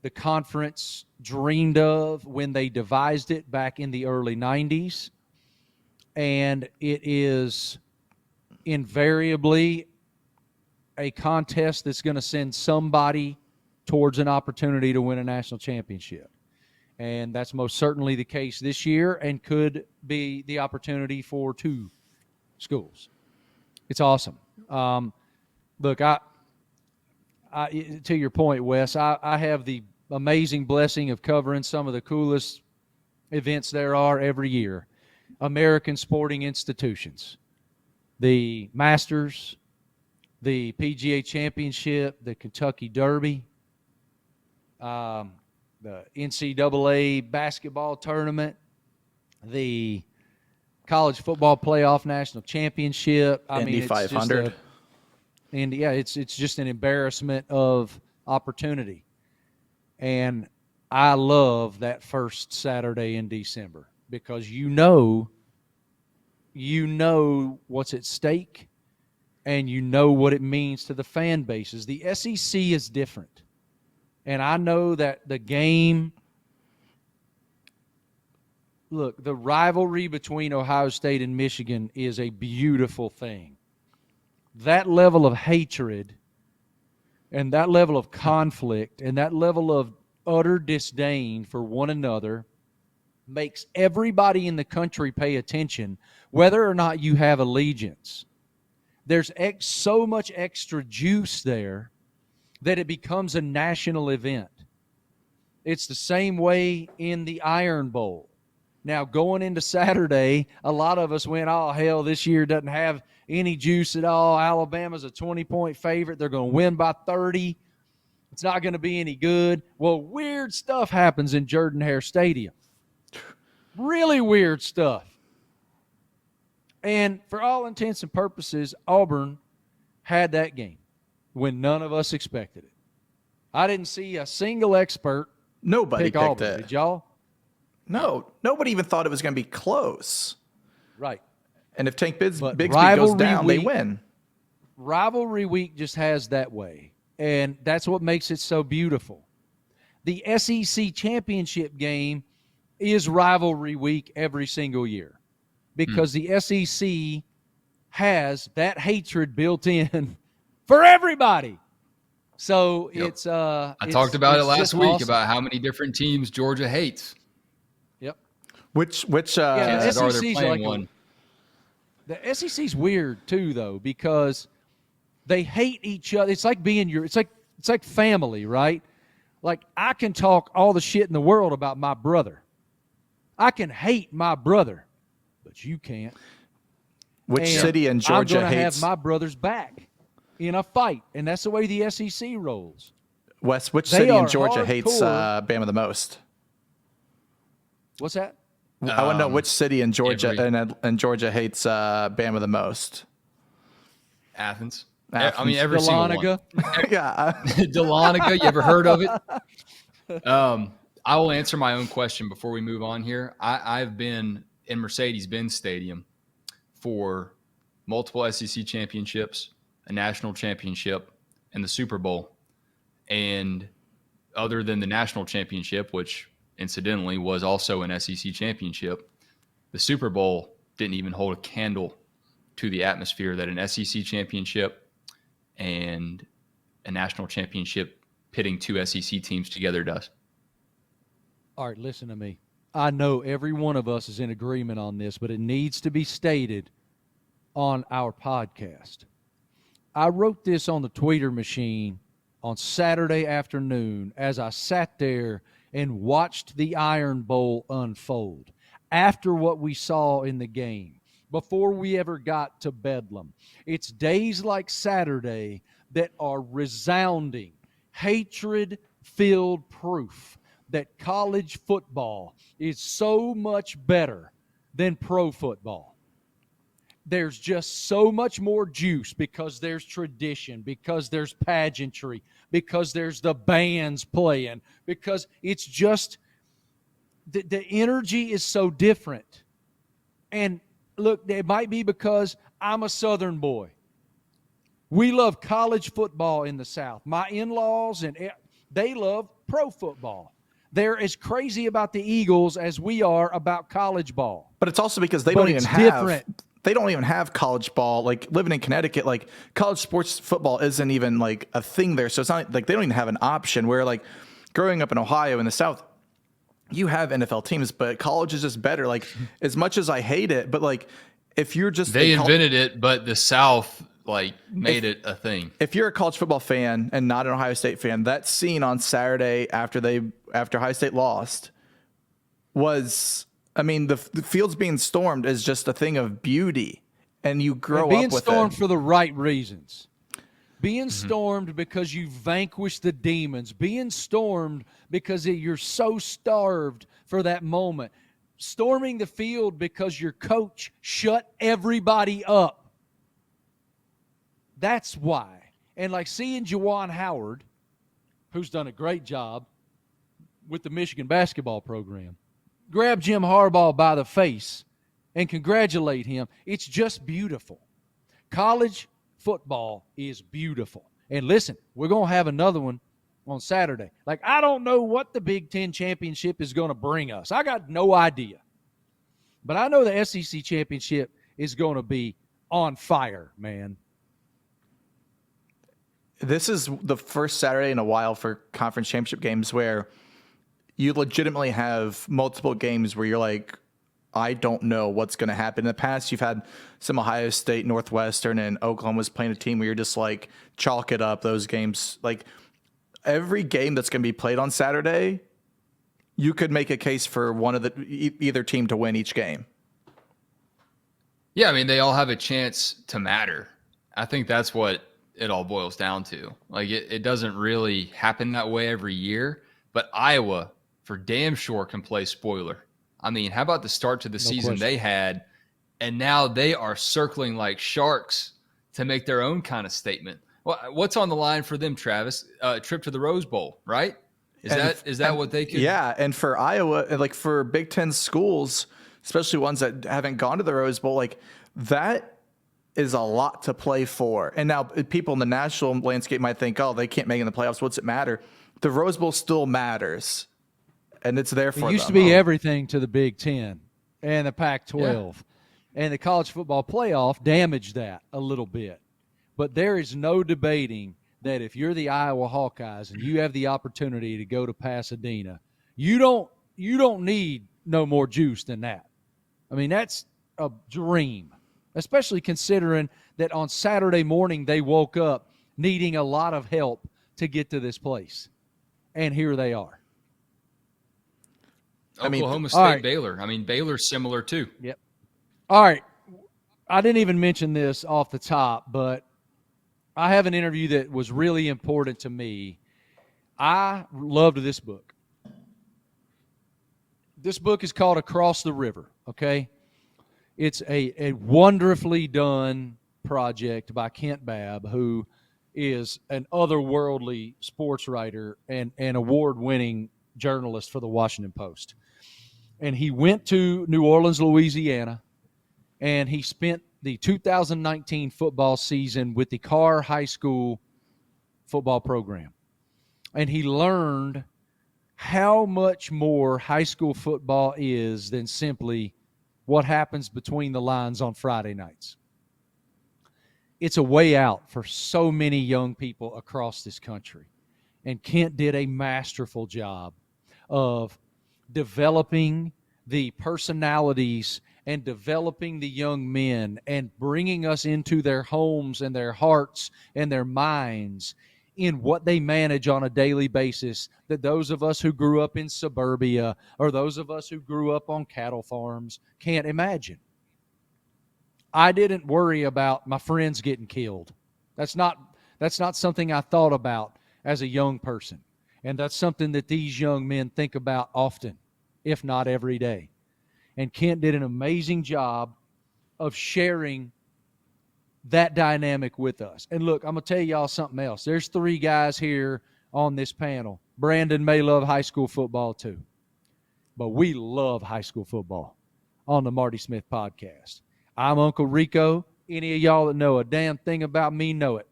the conference dreamed of when they devised it back in the early 90s. And it is invariably a contest that's going to send somebody towards an opportunity to win a national championship. And that's most certainly the case this year and could be the opportunity for two schools. It's awesome. Look, I to your point, Wes, I have the amazing blessing of covering some of the coolest events there are every year. American sporting institutions, the Masters, the PGA Championship, the Kentucky Derby, the NCAA basketball tournament, the college football playoff national championship. Indy 500. It's just an embarrassment of opportunity. And I love that first Saturday in December because you know what's at stake and you know what it means to the fan bases. The SEC is different. And I know that the game, look, the rivalry between Ohio State and Michigan is a beautiful thing. That level of hatred and that level of conflict and that level of utter disdain for one another makes everybody in the country pay attention, whether or not you have allegiance. There's so much extra juice there that it becomes a national event. It's the same way in the Iron Bowl. Now, going into Saturday, a lot of us went, oh, hell, this year doesn't have any juice at all. Alabama's a 20-point favorite. They're going to win by 30. It's not going to be any good. Well, weird stuff happens in Jordan-Hare Stadium. Really weird stuff. And for all intents and purposes, Auburn had that game when none of us expected it. I didn't see a single expert Nobody pick picked Auburn. it. Did y'all? No, nobody even thought it was going to be close. Right. And if Tank But Bigsby goes rivalry down, they week- win. Rivalry week just has that way, and that's what makes it so beautiful. The SEC championship game is rivalry week every single year because the SEC has that hatred built in for everybody. So it's I talked about it it's last just week awesome. about how many different teams Georgia hates. Yep. Which Yeah, Chances are they're SEC's playing like one. The SEC's weird too, though, because they hate each other. It's like it's like family, right? Like I can talk all the shit in the world about my brother. I can hate my brother, but you can't. which And city in Georgia I'm gonna hates have my brother's back in a fight, and that's the way the SEC rolls. Wes? Which They city in are Georgia hates hardcore. Bama the most? What's that? I want to know which city in Georgia every- in Georgia hates Bama the most. Athens. Athens. I mean, every single one. Dahlonega? Yeah, Dahlonega, you ever heard of it? I will answer my own question before we move on here. I've been in Mercedes-Benz Stadium for multiple SEC championships, a national championship, and the Super Bowl. And other than the national championship, which incidentally was also an SEC championship, the Super Bowl didn't even hold a candle to the atmosphere that an SEC championship and a national championship pitting two SEC teams together does. All right, listen to me. I know every one of us is in agreement on this, but it needs to be stated on our podcast. I wrote this on the tweeter machine on Saturday afternoon as I sat there and watched the Iron Bowl unfold after what we saw in the game, before we ever got to Bedlam. It's days like Saturday that are resounding, hatred-filled proof that college football is so much better than pro football. There's just so much more juice because there's tradition, because there's pageantry, because there's the bands playing, because it's just the energy is so different. And look, it might be because I'm a Southern boy. We love college football in the South. My in-laws, they love pro football. They're as crazy about the Eagles as we are about college ball. but it's also because But it's different. they don't even have college ball. Like living in Connecticut, like college sports football isn't even like a thing there. So it's not like they don't even have an option. Where like growing up in Ohio in the South, you have NFL teams, but college is just better. Like as much as I hate it, but like if you're just They invented it, but the South made it a thing. if you're a college football fan and not an Ohio State fan, that scene on Saturday after Ohio State lost was, I mean, the fields being stormed is just a thing of beauty, and you grow Being up with stormed it. for the right reasons. Being stormed because you vanquished the demons. Being stormed because you're so starved for that moment. Storming the field because your coach shut everybody up. That's why. And like seeing Juwan Howard, who's done a great job with the Michigan basketball program, grab Jim Harbaugh by the face and congratulate him. It's just beautiful. College football is beautiful. And listen, we're going to have another one on Saturday. Like, I don't know what the Big Ten championship is going to bring us. I got no idea. But I know the SEC championship is going to be on fire, man. This is the first Saturday in a while for conference championship games where you legitimately have multiple games where you're like, I don't know what's going to happen. In the past, you've had some Ohio State, Northwestern, and Oklahoma's playing a team where you're just like, chalk it up, those games. Like, every game that's going to be played on Saturday, you could make a case for one of the either team to win each game. Yeah, I mean, they all have a chance to matter. I think that's what it all boils down to. Like, it doesn't really happen that way every year, but Iowa, for damn sure, can play spoiler. I mean, how about the start to the season they had, and now they are circling like sharks to make their own kind of statement. Well, what's on the line for them, Travis? Trip to the Rose Bowl, right? Is that what they could? Yeah, and for Iowa, like for Big Ten schools, especially ones that haven't gone to the Rose Bowl, like that is a lot to play for. And now people in the national landscape might think, oh, they can't make it in the playoffs. What's it matter? The Rose Bowl still matters, and it's there for them. It used to be everything to the Big Ten and the Pac-12. And the college football playoff damaged that a little bit. But there is no debating that if you're the Iowa Hawkeyes and you have the opportunity to go to Pasadena, you don't need no more juice than that. I mean, that's a dream, especially considering that on Saturday morning they woke up needing a lot of help to get to this place. And here they are. Oklahoma State, Baylor. I mean, Baylor's similar too. Yep. All right. I didn't even mention this off the top, but I have an interview that was really important to me. I loved this book. This book is called Across the River, okay? It's a wonderfully done project by Kent Babb, who is an otherworldly sports writer and award-winning journalist for the Washington Post. And he went to New Orleans, Louisiana, and he spent the 2019 football season with the Carr High School football program. And he learned how much more high school football is than simply what happens between the lines on Friday nights. It's a way out for so many young people across this country. And Kent did a masterful job of developing the personalities and developing the young men and bringing us into their homes and their hearts and their minds in what they manage on a daily basis, that those of us who grew up in suburbia or those of us who grew up on cattle farms can't imagine. I didn't worry about my friends getting killed. That's not something I thought about as a young person. And that's something that these young men think about often, if not every day. And Kent did an amazing job of sharing that dynamic with us. And look, I'm going to tell y'all something else. There's 3 guys here on this panel. Brandon may love high school football too. But we love high school football on the Marty Smith podcast. I'm Uncle Rico. Any of y'all that know a damn thing about me know it.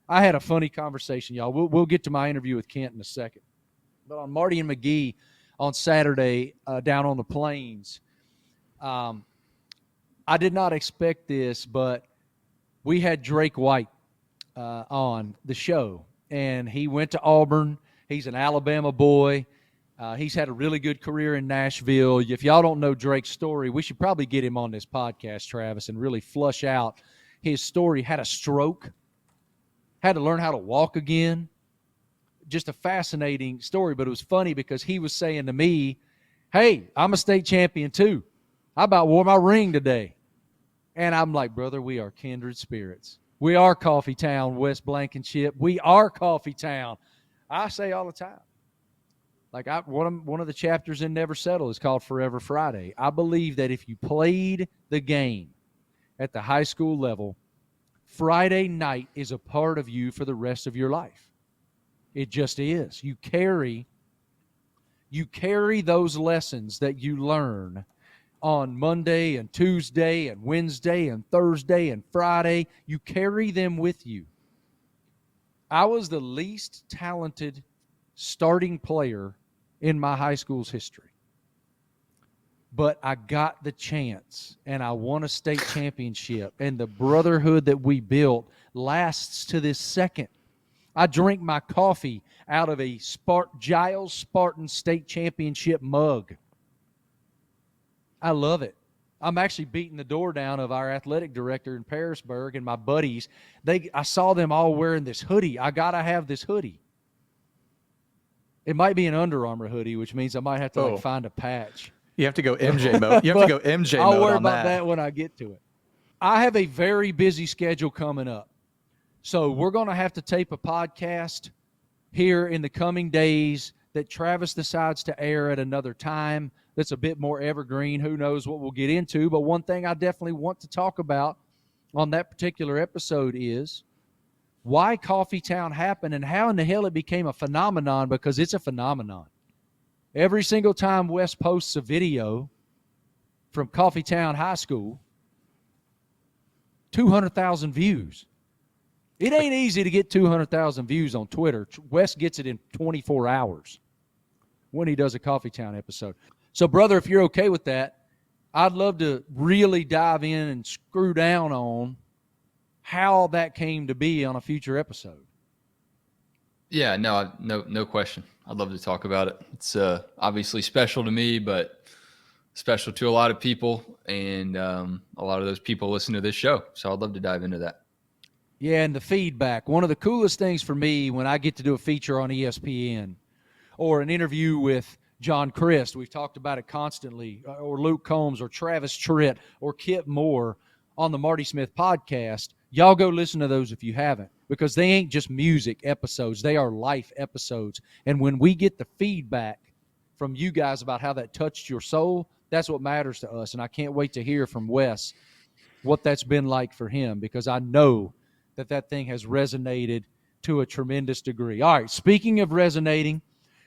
I had a funny conversation, y'all. We'll get to my interview with Kent in a second. But on Marty and McGee on Saturday down on the plains, I did not expect this, but we had Drake White on the show, and he went to Auburn. He's an Alabama boy. He's had a really good career in Nashville. If y'all don't know Drake's story, we should probably get him on this podcast, Travis, and really flush out his story. Had a stroke, had to learn how to walk again. Just a fascinating story, but it was funny because he was saying to me, hey, I'm a state champion too. I about wore my ring today. And I'm like, brother, we are kindred spirits. We are Coffee Town, West Blankenship. We are Coffee Town. I say all the time. Like one of the chapters in Never Settle is called Forever Friday. I believe that if you played the game at the high school level, Friday night is a part of you for the rest of your life. It just is. You carry those lessons that you learn on Monday and Tuesday and Wednesday and Thursday and Friday. You carry them with you. I was the least talented starting player in my high school's history. But I got the chance, and I won a state championship, and the brotherhood that we built lasts to this second. I drink my coffee out of a Giles Spartan State Championship mug. I love it. I'm actually beating the door down of our athletic director in Parisburg and my buddies. I saw them all wearing this hoodie. I got to have this hoodie. It might be an Under Armour hoodie, which means I might have to find a patch. You have to go MJ mode. You have to go MJ mode. I'll worry about that when I get to it. I have a very busy schedule coming up. So we're going to have to tape a podcast here in the coming days that Travis decides to air at another time that's a bit more evergreen. Who knows what we'll get into. But one thing I definitely want to talk about on that particular episode is why Coffee Town happened and how in the hell it became a phenomenon, because it's a phenomenon. Every single time Wes posts a video from Coffee Town High School, 200,000 views. It ain't easy to get 200,000 views on Twitter. Wes gets it in 24 hours when he does a Coffee Town episode. So, brother, if you're okay with that, I'd love to really dive in and screw down on how that came to be on a future episode. Yeah, no question. I'd love to talk about it. It's obviously special to me, but special to a lot of people, and a lot of those people listen to this show. So I'd love to dive into that. Yeah, and the feedback. One of the coolest things for me when I get to do a feature on ESPN or an interview with John Christ, we've talked about it constantly, or Luke Combs or Travis Tritt or Kip Moore on the Marty Smith podcast. Y'all go listen to those if you haven't, because they ain't just music episodes. They are life episodes. And when we get the feedback from you guys about how that touched your soul, that's what matters to us. And I can't wait to hear from Wes what that's been like for him, because I know that thing has resonated to a tremendous degree. All right, speaking of resonating,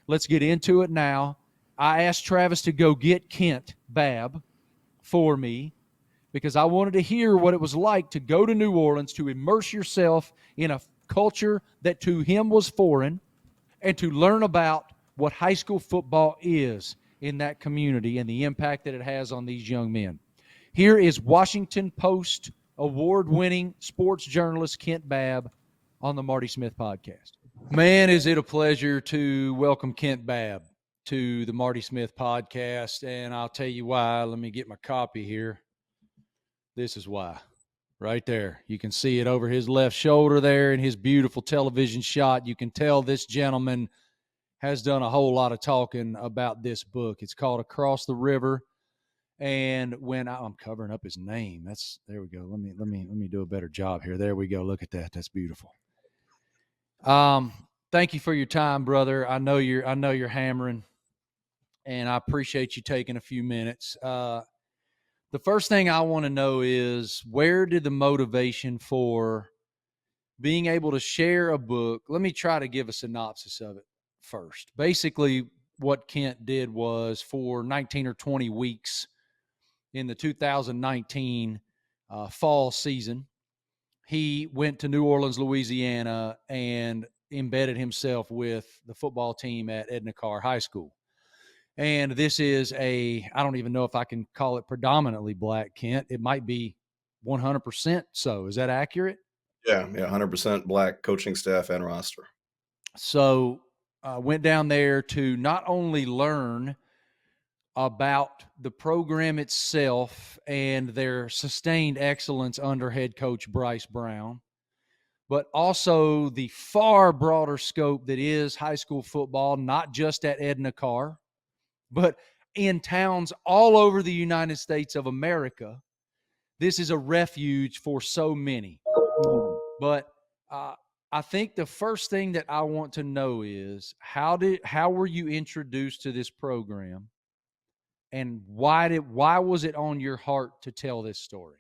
let's get into it now. I asked Travis to go get Kent Babb for me because I wanted to hear what it was like to go to New Orleans, to immerse yourself in a culture that to him was foreign, and to learn about what high school football is in that community and the impact that it has on these young men. Here is Washington Post award-winning sports journalist Kent Babb on the Marty Smith podcast. Man, is it a pleasure to welcome Kent Babb to the Marty Smith podcast, and I'll tell you why. Let me get my copy here. This is why. Right there. You can see it over his left shoulder there in his beautiful television shot. You can tell this gentleman has done a whole lot of talking about this book. It's called Across the River. And when I'm covering up his name, there we go. Let me do a better job here. There we go. Look at that. That's beautiful. Thank you for your time, brother. I know you're hammering, and I appreciate you taking a few minutes. The first thing I want to know is, where did the motivation for being able to share a book? Let me try to give a synopsis of it first. Basically, what Kent did was, for 19 or 20 weeks in the 2019 fall season, he went to New Orleans, Louisiana, and embedded himself with the football team at Edna Karr High School. And this is I don't even know if I can call it predominantly black, Kent. It might be 100% so. Is that accurate? Yeah, 100% black coaching staff and roster. So went down there to not only learn about the program itself and their sustained excellence under head coach Bryce Brown, but also the far broader scope that is high school football, not just at Edna Karr, but in towns all over the United States of America. This is a refuge for so many. But I think the first thing that I want to know is, how were you introduced to this program, and why was it on your heart to tell this story?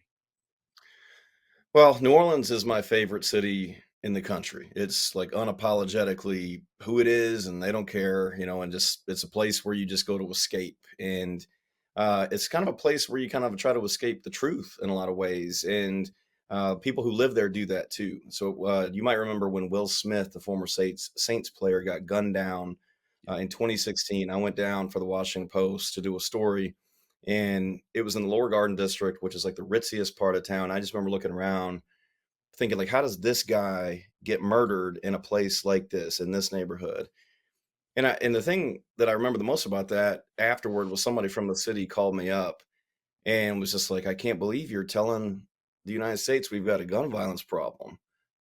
Well, New Orleans is my favorite city in the country. It's like unapologetically who it is, and they don't care, and just it's a place where you just go to escape. And it's kind of a place where you kind of try to escape the truth in a lot of ways. And people who live there do that too. So you might remember when Will Smith, the former Saints player, got gunned down in 2016. I went down for the Washington Post to do a story, and it was in the Lower Garden District, which is like the ritziest part of town. I just remember looking around thinking, like, how does this guy get murdered in a place like this, in this neighborhood? And the thing that I remember the most about that afterward was somebody from the city called me up and was just like, I can't believe you're telling the United States we've got a gun violence problem.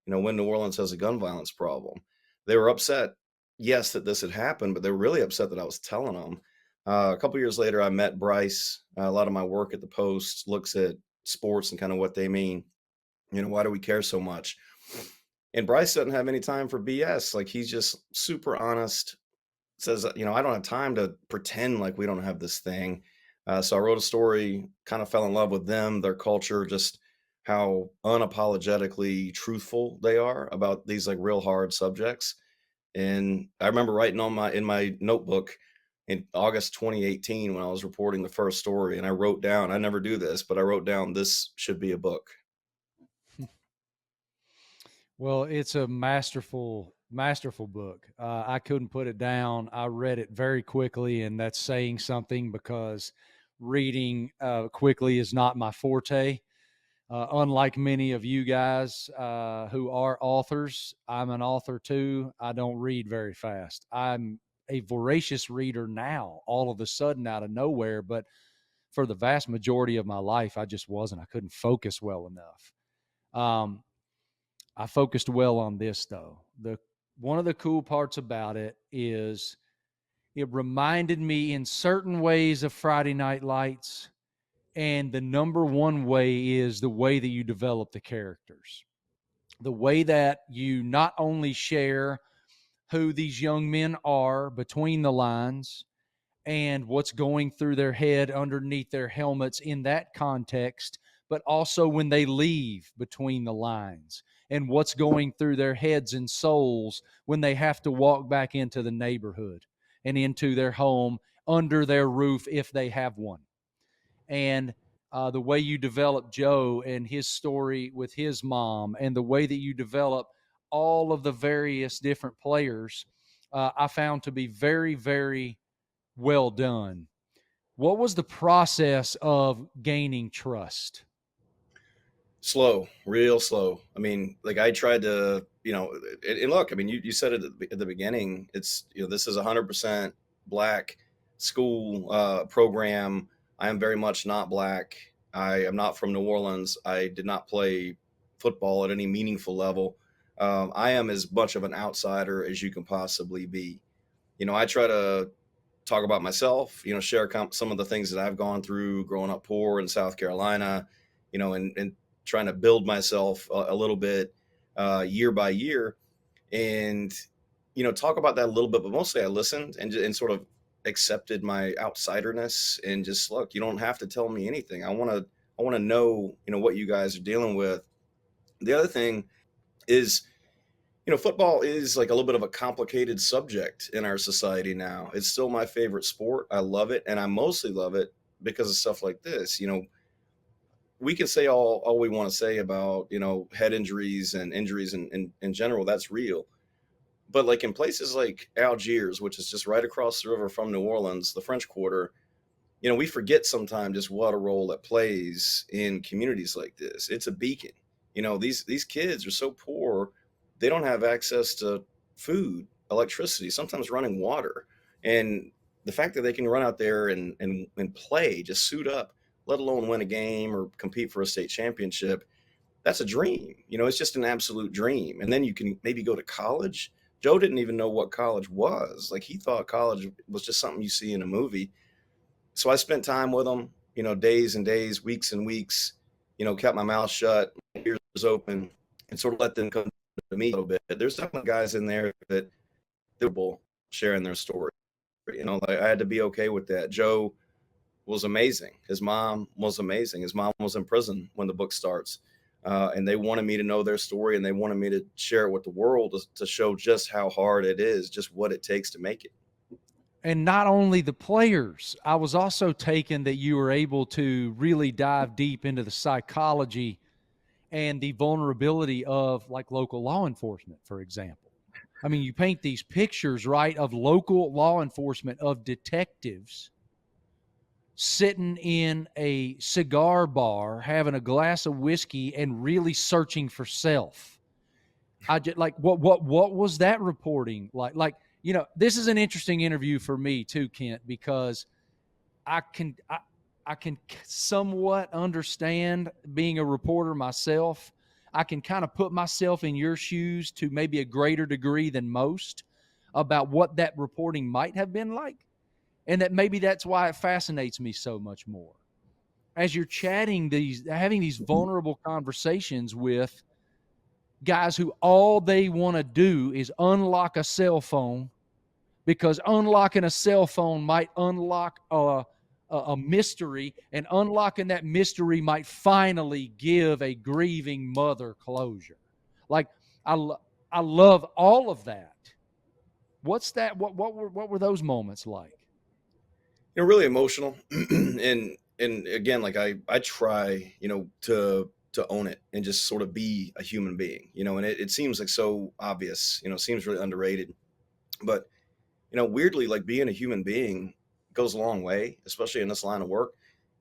When New Orleans has a gun violence problem. They were upset, yes, that this had happened, but they were really upset that I was telling them. A couple years later, I met Bryce. A lot of my work at the Post looks at sports and kind of what they mean. Why do we care so much? And Bryce doesn't have any time for BS. Like, he's just super honest. Says, I don't have time to pretend like we don't have this thing. So I wrote a story, kind of fell in love with them, their culture, just how unapologetically truthful they are about these like real hard subjects. And I remember writing on in my notebook in August 2018 when I was reporting the first story, and I wrote down, I never do this, but I wrote down, this should be a book. Well, it's a masterful, masterful book. I couldn't put it down. I read it very quickly, and that's saying something because reading quickly is not my forte. Unlike many of you guys who are authors, I'm an author too. I don't read very fast. I'm a voracious reader now, all of a sudden out of nowhere. But for the vast majority of my life, I just wasn't. I couldn't focus well enough. I focused well on this though. One of the cool parts about it is it reminded me in certain ways of Friday Night Lights, and the number one way is the way that you develop the characters. The way that you not only share who these young men are between the lines and what's going through their head underneath their helmets in that context, but also when they leave between the lines and what's going through their heads and souls when they have to walk back into the neighborhood and into their home under their roof if they have one. And the way you develop Joe and his story with his mom, and the way that you develop all of the various different players, I found to be very, very well done. What was the process of gaining trust? Slow, real slow. I mean, like I tried to, and look, I mean, you said it at the beginning. It's, this is 100% black school program. I am very much not black. I am not from New Orleans. I did not play football at any meaningful level. I am as much of an outsider as you can possibly be. I try to talk about myself, share some of the things that I've gone through growing up poor in South Carolina, and trying to build myself a little bit year by year, and talk about that a little bit. But mostly I listened and sort of accepted my outsiderness, and just, look, you don't have to tell me anything. I want to know what you guys are dealing with. The other thing is, football is like a little bit of a complicated subject in our society now. It's still my favorite sport. I love it, and I mostly love it because of stuff like this. We can say all we want to say about head injuries and injuries in general. That's real. But like in places like Algiers, which is just right across the river from New Orleans, the French Quarter, we forget sometimes just what a role it plays in communities like this. It's a beacon. These kids are so poor, they don't have access to food, electricity, sometimes running water. And the fact that they can run out there and play, just suit up, let alone win a game or compete for a state championship, that's a dream. It's just an absolute dream. And then you can maybe go to college. Joe didn't even know what college was. Like, he thought college was just something you see in a movie. So I spent time with them, days and days, weeks and weeks, kept my mouth shut, ears open, and sort of let them come to me a little bit. There's definitely guys in there that they're sharing their story. Like, I had to be okay with that. Joe was amazing. His mom was amazing. His mom was in prison when the book starts. And they wanted me to know their story, and they wanted me to share it with the world to show just how hard it is, just what it takes to make it. And not only the players, I was also taken that you were able to really dive deep into the psychology and the vulnerability of, like, local law enforcement, for example. I mean, you paint these pictures, right, of local law enforcement, of detectives sitting in a cigar bar, having a glass of whiskey, and really searching for self. I just, like, what was that reporting like? Like, this is an interesting interview for me too, Kent, because I can somewhat understand being a reporter myself. I can kind of put myself in your shoes to maybe a greater degree than most about what that reporting might have been like. And that maybe that's why it fascinates me so much more. As you're having these vulnerable conversations with guys who all they want to do is unlock a cell phone, because unlocking a cell phone might unlock a mystery, and unlocking that mystery might finally give a grieving mother closure. Like I love all of that. What's that? What were those moments like? Really emotional. And again, like I try, to own it and just sort of be a human being, and it seems like so obvious, seems really underrated. But weirdly, like being a human being goes a long way, especially in this line of work.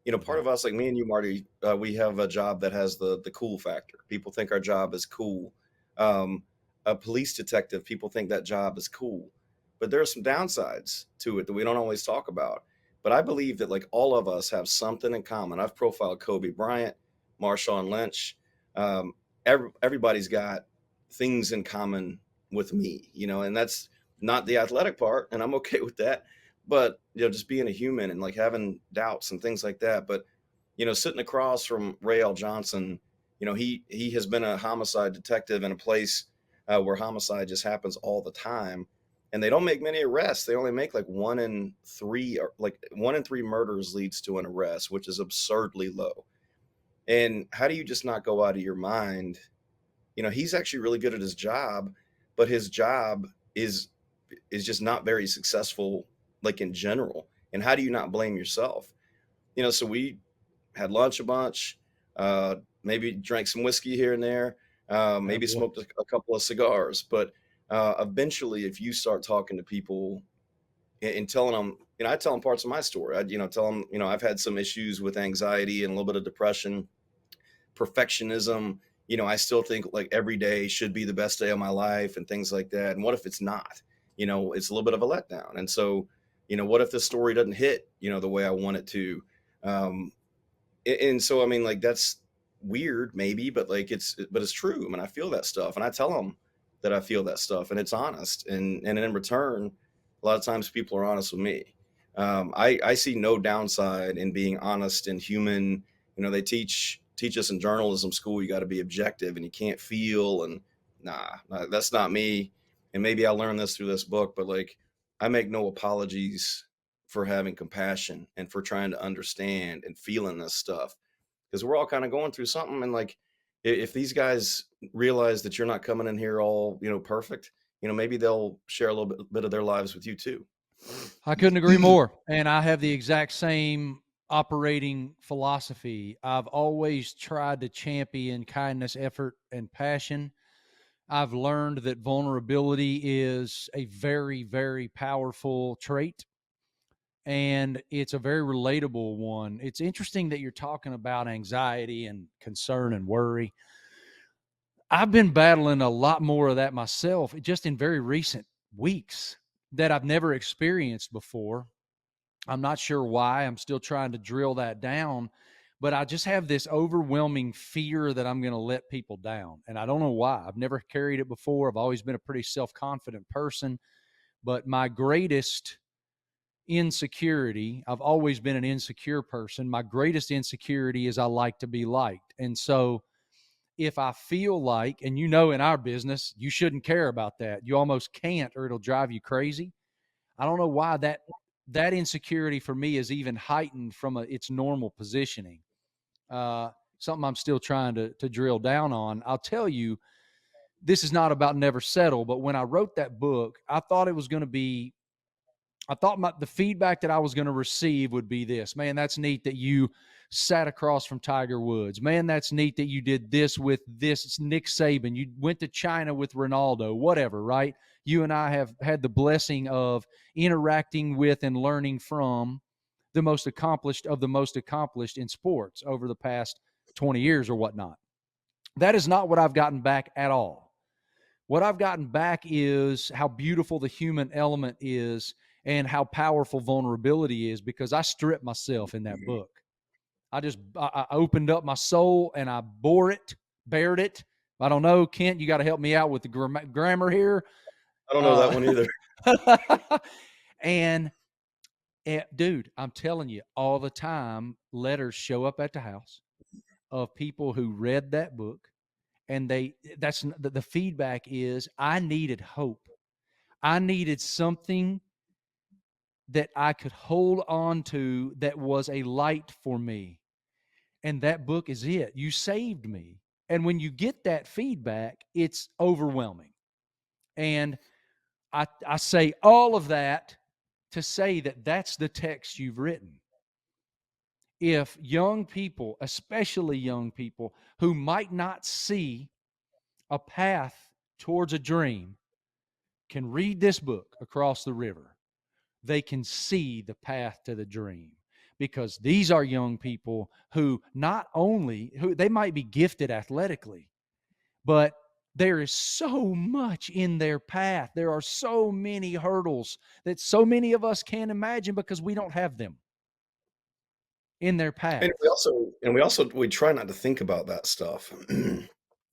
Part Yeah. of us, like me and you, Marty, we have a job that has the cool factor. People think our job is cool. Um, a police detective, people think that job is cool, but there are some downsides to it that we don't always talk about. But I believe that like all of us have something in common. I've profiled Kobe Bryant, Marshawn Lynch. Um, everybody's got things in common with me, and that's not the athletic part, and I'm okay with that. But just being a human and like having doubts and things like that. But sitting across from Ray L. Johnson, he has been a homicide detective in a place where homicide just happens all the time, and they don't make many arrests. They only make like 1 in 3, or like 1 in 3 murders leads to an arrest, which is absurdly low. And how do you just not go out of your mind? He's actually really good at his job, but his job is just not very successful, like in general. And how do you not blame yourself? So we had lunch a bunch, maybe drank some whiskey here and there, Oh, maybe boy. smoked a couple of cigars. But eventually, if you start talking to people and telling them, I tell them parts of my story. I, tell them, I've had some issues with anxiety and a little bit of depression, perfectionism. I still think like every day should be the best day of my life and things like that. And what if it's not? It's a little bit of a letdown. And so, what if this story doesn't hit, the way I want it to? Um, and so, I mean, like that's weird, maybe, but like it's true. I mean, I feel that stuff, and I tell them that I feel that stuff, and it's honest. And in return, a lot of times people are honest with me. I see no downside in being honest and human. They teach us in journalism school you got to be objective and you can't feel, and nah, that's not me. And maybe I learned this through this book, but like I make no apologies for having compassion and for trying to understand and feeling this stuff, because we're all kind of going through something. And like if these guys realize that you're not coming in here all perfect, maybe they'll share a little bit of their lives with you too. I couldn't agree more. And I have the exact same operating philosophy. I've always tried to champion kindness, effort, and passion. I've learned that vulnerability is a very, very powerful trait, and it's a very relatable one. It's interesting that you're talking about anxiety and concern and worry. I've been battling a lot more of that myself just in very recent weeks that I've never experienced before. I'm not sure why. I'm still trying to drill that down, but I just have this overwhelming fear that I'm going to let people down. And I don't know why. I've never carried it before. I've always been a pretty self-confident person, but my greatest insecurity, I've always been an insecure person. My greatest insecurity is I like to be liked. And so if I feel like, and in our business, you shouldn't care about that. You almost can't, or it'll drive you crazy. I don't know why that insecurity for me is even heightened from its normal positioning. Something I'm still trying to drill down on. I'll tell you, this is not about never settle, but when I wrote that book, I thought it was going to be I thought the feedback that I was going to receive would be this: man, that's neat that you sat across from Tiger Woods. Man, that's neat that you did this with this Nick Saban. You went to China with Ronaldo, whatever, right? You and I have had the blessing of interacting with and learning from the most accomplished of the most accomplished in sports over the past 20 years or whatnot. That is not what I've gotten back at all. What I've gotten back is how beautiful the human element is and how powerful vulnerability is, because I stripped myself in that book. I opened up my soul and I bared it. I don't know, Kent, you got to help me out with the grammar here. I don't know that one either. And dude, I'm telling you, all the time, letters show up at the house of people who read that book, and that's the feedback is I needed hope. I needed something that I could hold on to that was a light for me. And that book is it. You saved me. And when you get that feedback, it's overwhelming. And I say all of that to say that that's the text you've written. If young people, especially young people who might not see a path towards a dream, can read this book, Across the River, they can see the path to the dream. Because these are young people who not only, who they might be gifted athletically, but there is so much in their path. There are so many hurdles that so many of us can't imagine because we don't have them in their path. And we try not to think about that stuff.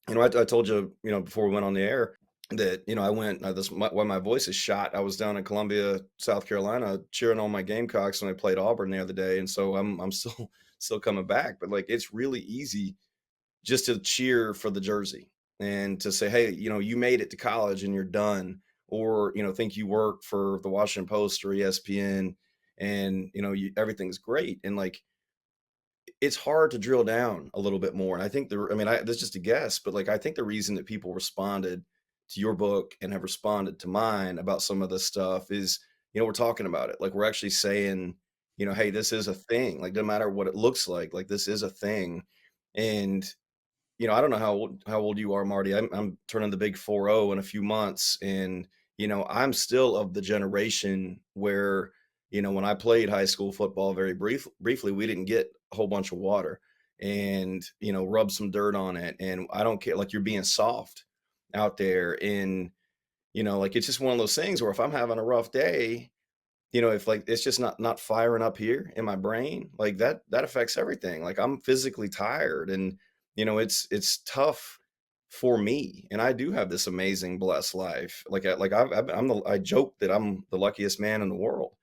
I told you, before we went on the air that, I went, why my voice is shot. I was down in Columbia, South Carolina, cheering on my Gamecocks when I played Auburn the other day. And so I'm still coming back, but like, it's really easy just to cheer for the jersey and to say, hey, you made it to college and you're done, or, think you work for the Washington Post or ESPN and, everything's great. And like, it's hard to drill down a little bit more. And I think that's just a guess, but like, I think the reason that people responded to your book and have responded to mine about some of this stuff is, we're talking about it. Like, we're actually saying, hey, this is a thing. Like, no matter what it looks like this is a thing. And, I don't know how old you are, Marty. I'm turning the big 40 in a few months. And, I'm still of the generation where, when I played high school football very briefly, we didn't get a whole bunch of water and, rub some dirt on it. And I don't care, like, you're being soft out there. And, like, it's just one of those things where if I'm having a rough day, if like it's just not firing up here in my brain, like that affects everything. Like, I'm physically tired and, it's tough for me. And I do have this amazing blessed life. Like, I joke that I'm the luckiest man in the world.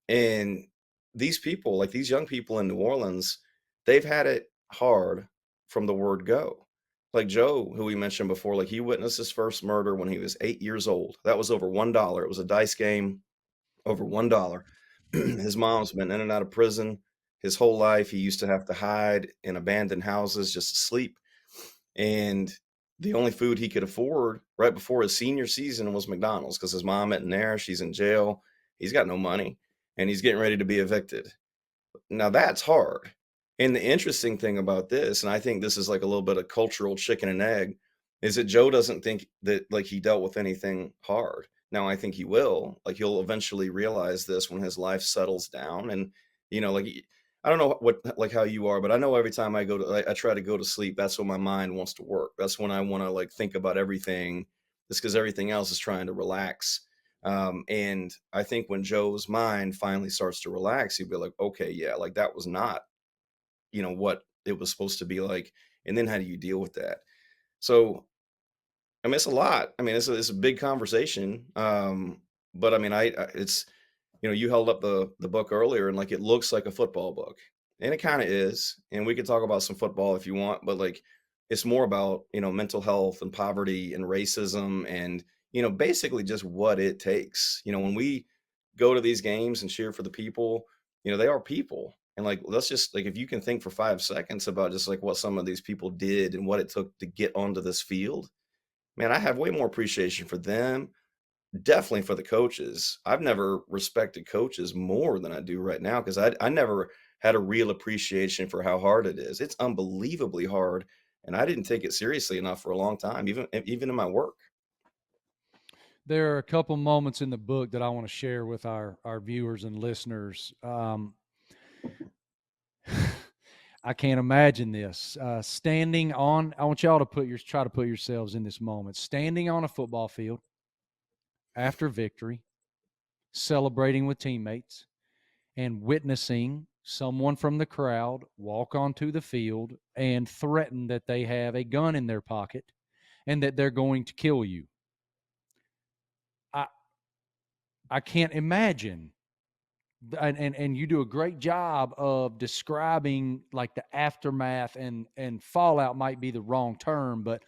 And these people, like these young people in New Orleans, they've had it hard from the word go. Like Joe, who we mentioned before, like he witnessed his first murder when he was 8 years old. That was over $1. It was a dice game over $1. His mom's been in and out of prison his whole life. He used to have to hide in abandoned houses just to sleep. And the only food he could afford right before his senior season was McDonald's because his mom isn't there. She's in jail. He's got no money and he's getting ready to be evicted. Now that's hard. And the interesting thing about this, and I think this is like a little bit of cultural chicken and egg, is that Joe doesn't think that like he dealt with anything hard. Now I think he will. Like he'll eventually realize this when his life settles down. And like I don't know like how you are, but I know every time I try to go to sleep, that's when my mind wants to work. That's when I want to like think about everything. It's because everything else is trying to relax. And I think when Joe's mind finally starts to relax, he'll be like, okay, yeah, like that was not, what it was supposed to be like. And then how do you deal with that? So, I mean, it's a lot. I mean, it's a big conversation. But I mean, it's, you held up the book earlier and like, it looks like a football book and it kind of is. And we could talk about some football if you want, but like, it's more about, mental health and poverty and racism and, basically just what it takes. When we go to these games and cheer for the people, they are people. And like, let's just like, if you can think for 5 seconds about just like what some of these people did and what it took to get onto this field, man, I have way more appreciation for them. Definitely for the coaches. I've never respected coaches more than I do right now because I never had a real appreciation for how hard it is. It's unbelievably hard. And I didn't take it seriously enough for a long time, even in my work. There are a couple moments in the book that I want to share with our viewers and listeners. I can't imagine this. Standing on, I want y'all to try to put yourselves in this moment. Standing on a football field after victory, celebrating with teammates, and witnessing someone from the crowd walk onto the field and threaten that they have a gun in their pocket and that they're going to kill you. I can't imagine. And you do a great job of describing like the aftermath and fallout might be the wrong term, but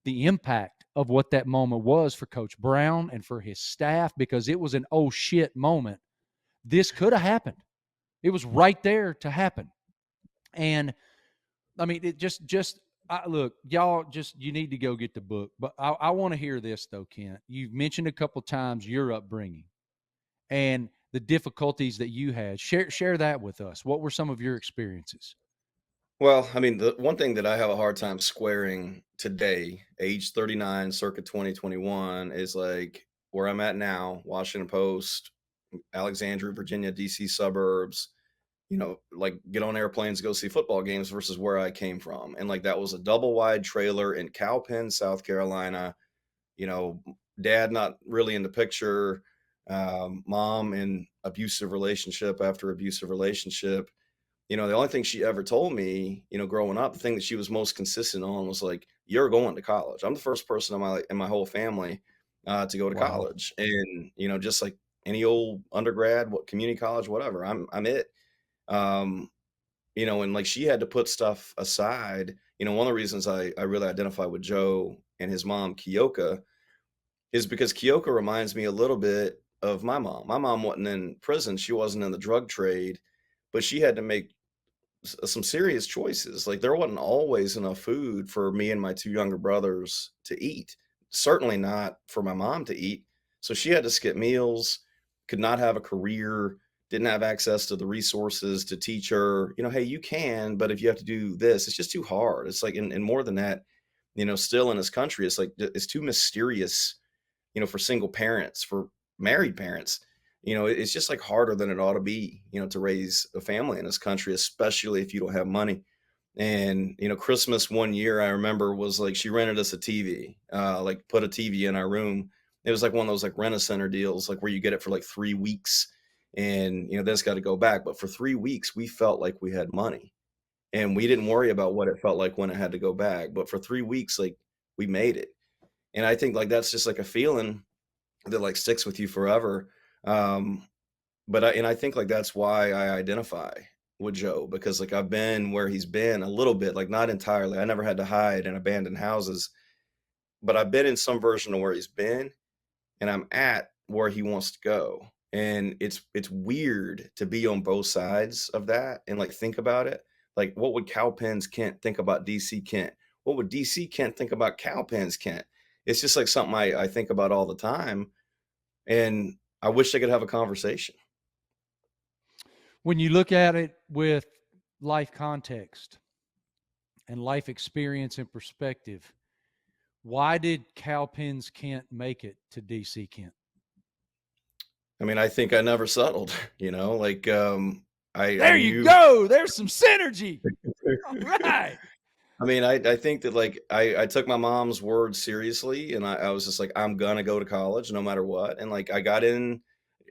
the impact of what that moment was for Coach Brown and for his staff, because it was an oh shit moment this could have happened. It was right there to happen. And I mean, it look, y'all you need to go get the book. But I want to hear this though, Kent. You've mentioned a couple times your upbringing and the difficulties that you had. Share that with us. What were some of your experiences? Well, I mean, the one thing that I have a hard time squaring today, age 39, circa 2021, is like where I'm at now, Washington Post, Alexandria, Virginia, DC suburbs, like get on airplanes, go see football games versus where I came from. And like that was a double wide trailer in Cowpen, South Carolina. You know, dad not really in the picture, mom in abusive relationship after abusive relationship. The only thing she ever told me, growing up, the thing that she was most consistent on was like, "You're going to college." I'm the first person in my whole family to go to Wow. college, and just like any old undergrad, what community college, whatever, I'm it. Um, and like she had to put stuff aside. One of the reasons I really identify with Joe and his mom, Kyoka, is because Kyoka reminds me a little bit of my mom. My mom wasn't in prison. She wasn't in the drug trade, but she had to make some serious choices. Like there wasn't always enough food for me and my two younger brothers to eat. Certainly not for my mom to eat. So she had to skip meals, could not have a career, didn't have access to the resources to teach her, hey, you can, but if you have to do this, it's just too hard. It's like, and more than that, still in this country, it's like, it's too mysterious, for single parents, for married parents. It's just like harder than it ought to be, to raise a family in this country, especially if you don't have money. And, Christmas one year I remember was like, she rented us a TV, like put a TV in our room. It was like one of those like Rent-A-Center deals, like where you get it for like 3 weeks and, then it's got to go back. But for 3 weeks, we felt like we had money and we didn't worry about what it felt like when it had to go back. But for 3 weeks, like we made it. And I think like that's just like a feeling that like sticks with you forever. Um, but I think like that's why I identify with Joe, because like I've been where he's been a little bit, like not entirely. I never had to hide in abandoned houses, but I've been in some version of where he's been, and I'm at where he wants to go. And it's weird to be on both sides of that and like think about it. Like what would Cowpens Kent think about DC Kent? What would DC Kent think about Cowpens Kent? It's just like something I think about all the time. And I wish I could have a conversation. When you look at it with life context and life experience and perspective, why did Cowpens Kent make it to DC Kent? I mean, I think I never settled, like I There you knew. go. There's some synergy. All right. I mean, I think that like I took my mom's word seriously, and I was just like, I'm gonna go to college no matter what. And like I got in,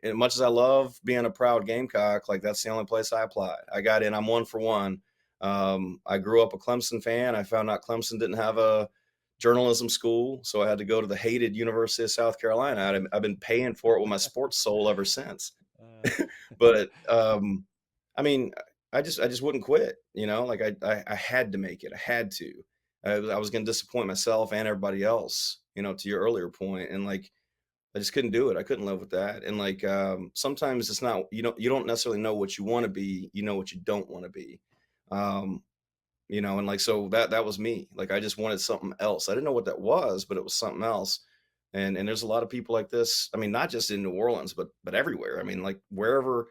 as much as I love being a proud Gamecock, like that's the only place I applied. I got in, I'm one for one. I grew up a Clemson fan. I found out Clemson didn't have a journalism school, so I had to go to the hated University of South Carolina. I've been paying for it with my sports soul ever since. But I mean, I just wouldn't quit. Like I had to make it. I had to. I was going to disappoint myself and everybody else. To your earlier point, and like I just couldn't do it. I couldn't live with that. And like sometimes it's not, you don't necessarily know what you want to be. You know what you don't want to be. Um, and like so that was me. Like I just wanted something else. I didn't know what that was, but it was something else. And there's a lot of people like this. I mean, not just in New Orleans, but everywhere. I mean, like wherever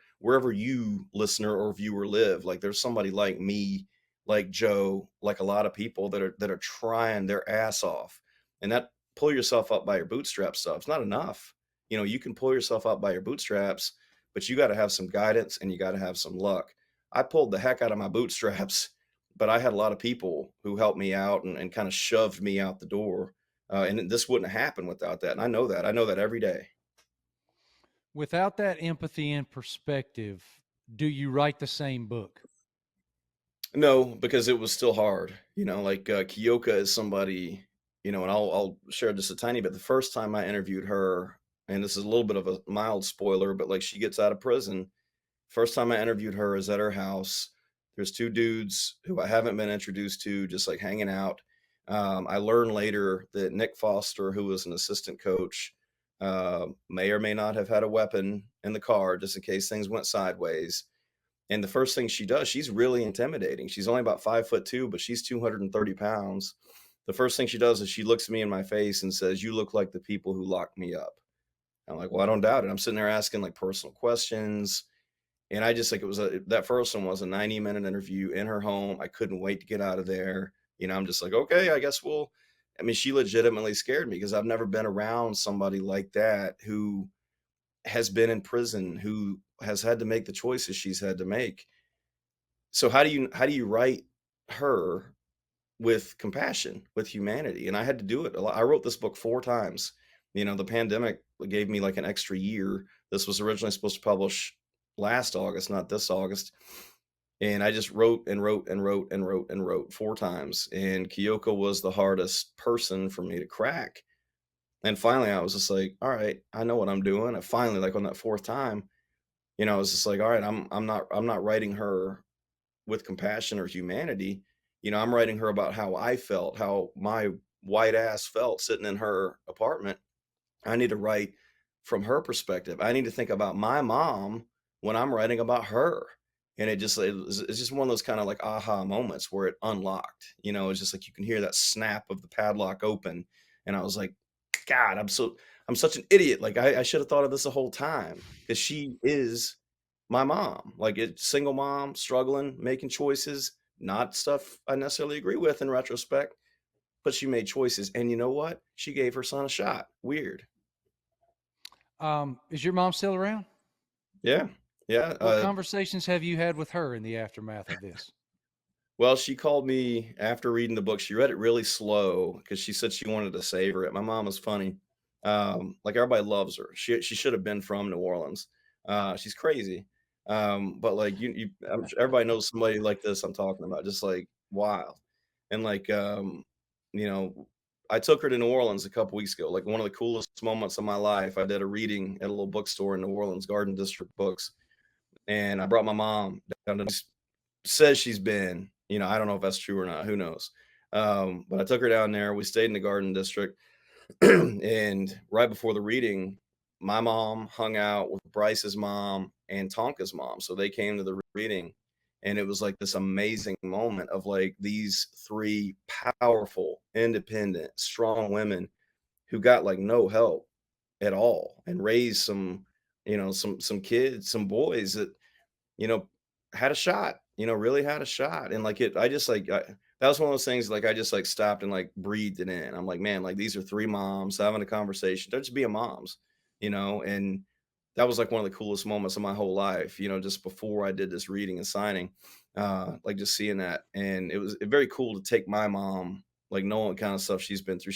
you listener or viewer live, like there's somebody like me, like Joe, like a lot of people that are trying their ass off. And that pull yourself up by your bootstraps stuff, it's not enough. You can pull yourself up by your bootstraps, but you got to have some guidance and you got to have some luck. I pulled the heck out of my bootstraps, but I had a lot of people who helped me out and kind of shoved me out the door. And this wouldn't have happened without that. And I know that. I know that every day. Without that empathy and perspective, do you write the same book? No, because it was still hard. Like Kyoka is somebody, and I'll share just a tiny bit. The first time I interviewed her, and this is a little bit of a mild spoiler, but like she gets out of prison. First time I interviewed her is at her house. There's two dudes who I haven't been introduced to, just like hanging out. I learned later that Nick Foster, who was an assistant coach, may or may not have had a weapon in the car just in case things went sideways. And the first thing she does, she's really intimidating. She's only about 5'2", but she's 230 pounds. The first thing she does is she looks me in my face and says, "You look like the people who locked me up." I'm like, "Well, I don't doubt it." I'm sitting there asking like personal questions. And I just like that first one was a 90-minute interview in her home. I couldn't wait to get out of there. I'm just like, okay, I guess I mean, she legitimately scared me because I've never been around somebody like that who has been in prison, who has had to make the choices she's had to make. So how do you write her with compassion, with humanity? And I had to do it a lot. I wrote this book 4 times. The pandemic gave me like an extra year. This was originally supposed to publish last August, not this August. And I just wrote and wrote and wrote and wrote and wrote 4 times. And Kyoko was the hardest person for me to crack. And finally I was just like, all right, I know what I'm doing. And finally, like on that 4th time, I was just like, all right, I'm not writing her with compassion or humanity. I'm writing her about how I felt, how my white ass felt sitting in her apartment. I need to write from her perspective. I need to think about my mom when I'm writing about her. And it's just one of those kind of like aha moments where it unlocked. It's just like you can hear that snap of the padlock open. And I was like, God, I'm such an idiot. Like I should have thought of this the whole time because she is my mom. Like it's single mom, struggling, making choices, not stuff I necessarily agree with in retrospect, but she made choices. And you know what? She gave her son a shot. Weird. Is your mom still around? Yeah. Yeah. What conversations have you had with her in the aftermath of this? Well, she called me after reading the book. She read it really slow because she said she wanted to savor it. My mom is funny. Like everybody loves her. She should have been from New Orleans. She's crazy. But like I'm sure everybody knows somebody like this I'm talking about, just like wild. And like you know, I took her to New Orleans a couple weeks ago. Like one of the coolest moments of my life. I did a reading at a little bookstore in New Orleans, Garden District Books, and I brought my mom down to says she's been, I don't know if that's true or not, who knows. But I took her down there. We stayed in the Garden District. And right before the reading, my mom hung out with Bryce's mom and Tonka's mom. So they came to the reading. And it was like this amazing moment of like these 3 powerful, independent, strong women who got like no help at all and raised some kids, some boys that you know, had a shot, really had a shot. And like I just like, that was one of those things like I just like stopped and like breathed it in. I'm like, man, like these are 3 moms having a conversation. They're just being moms, and that was like one of the coolest moments of my whole life, just before I did this reading and signing, like just seeing that. And it was very cool to take my mom, like knowing what kind of stuff she's been through.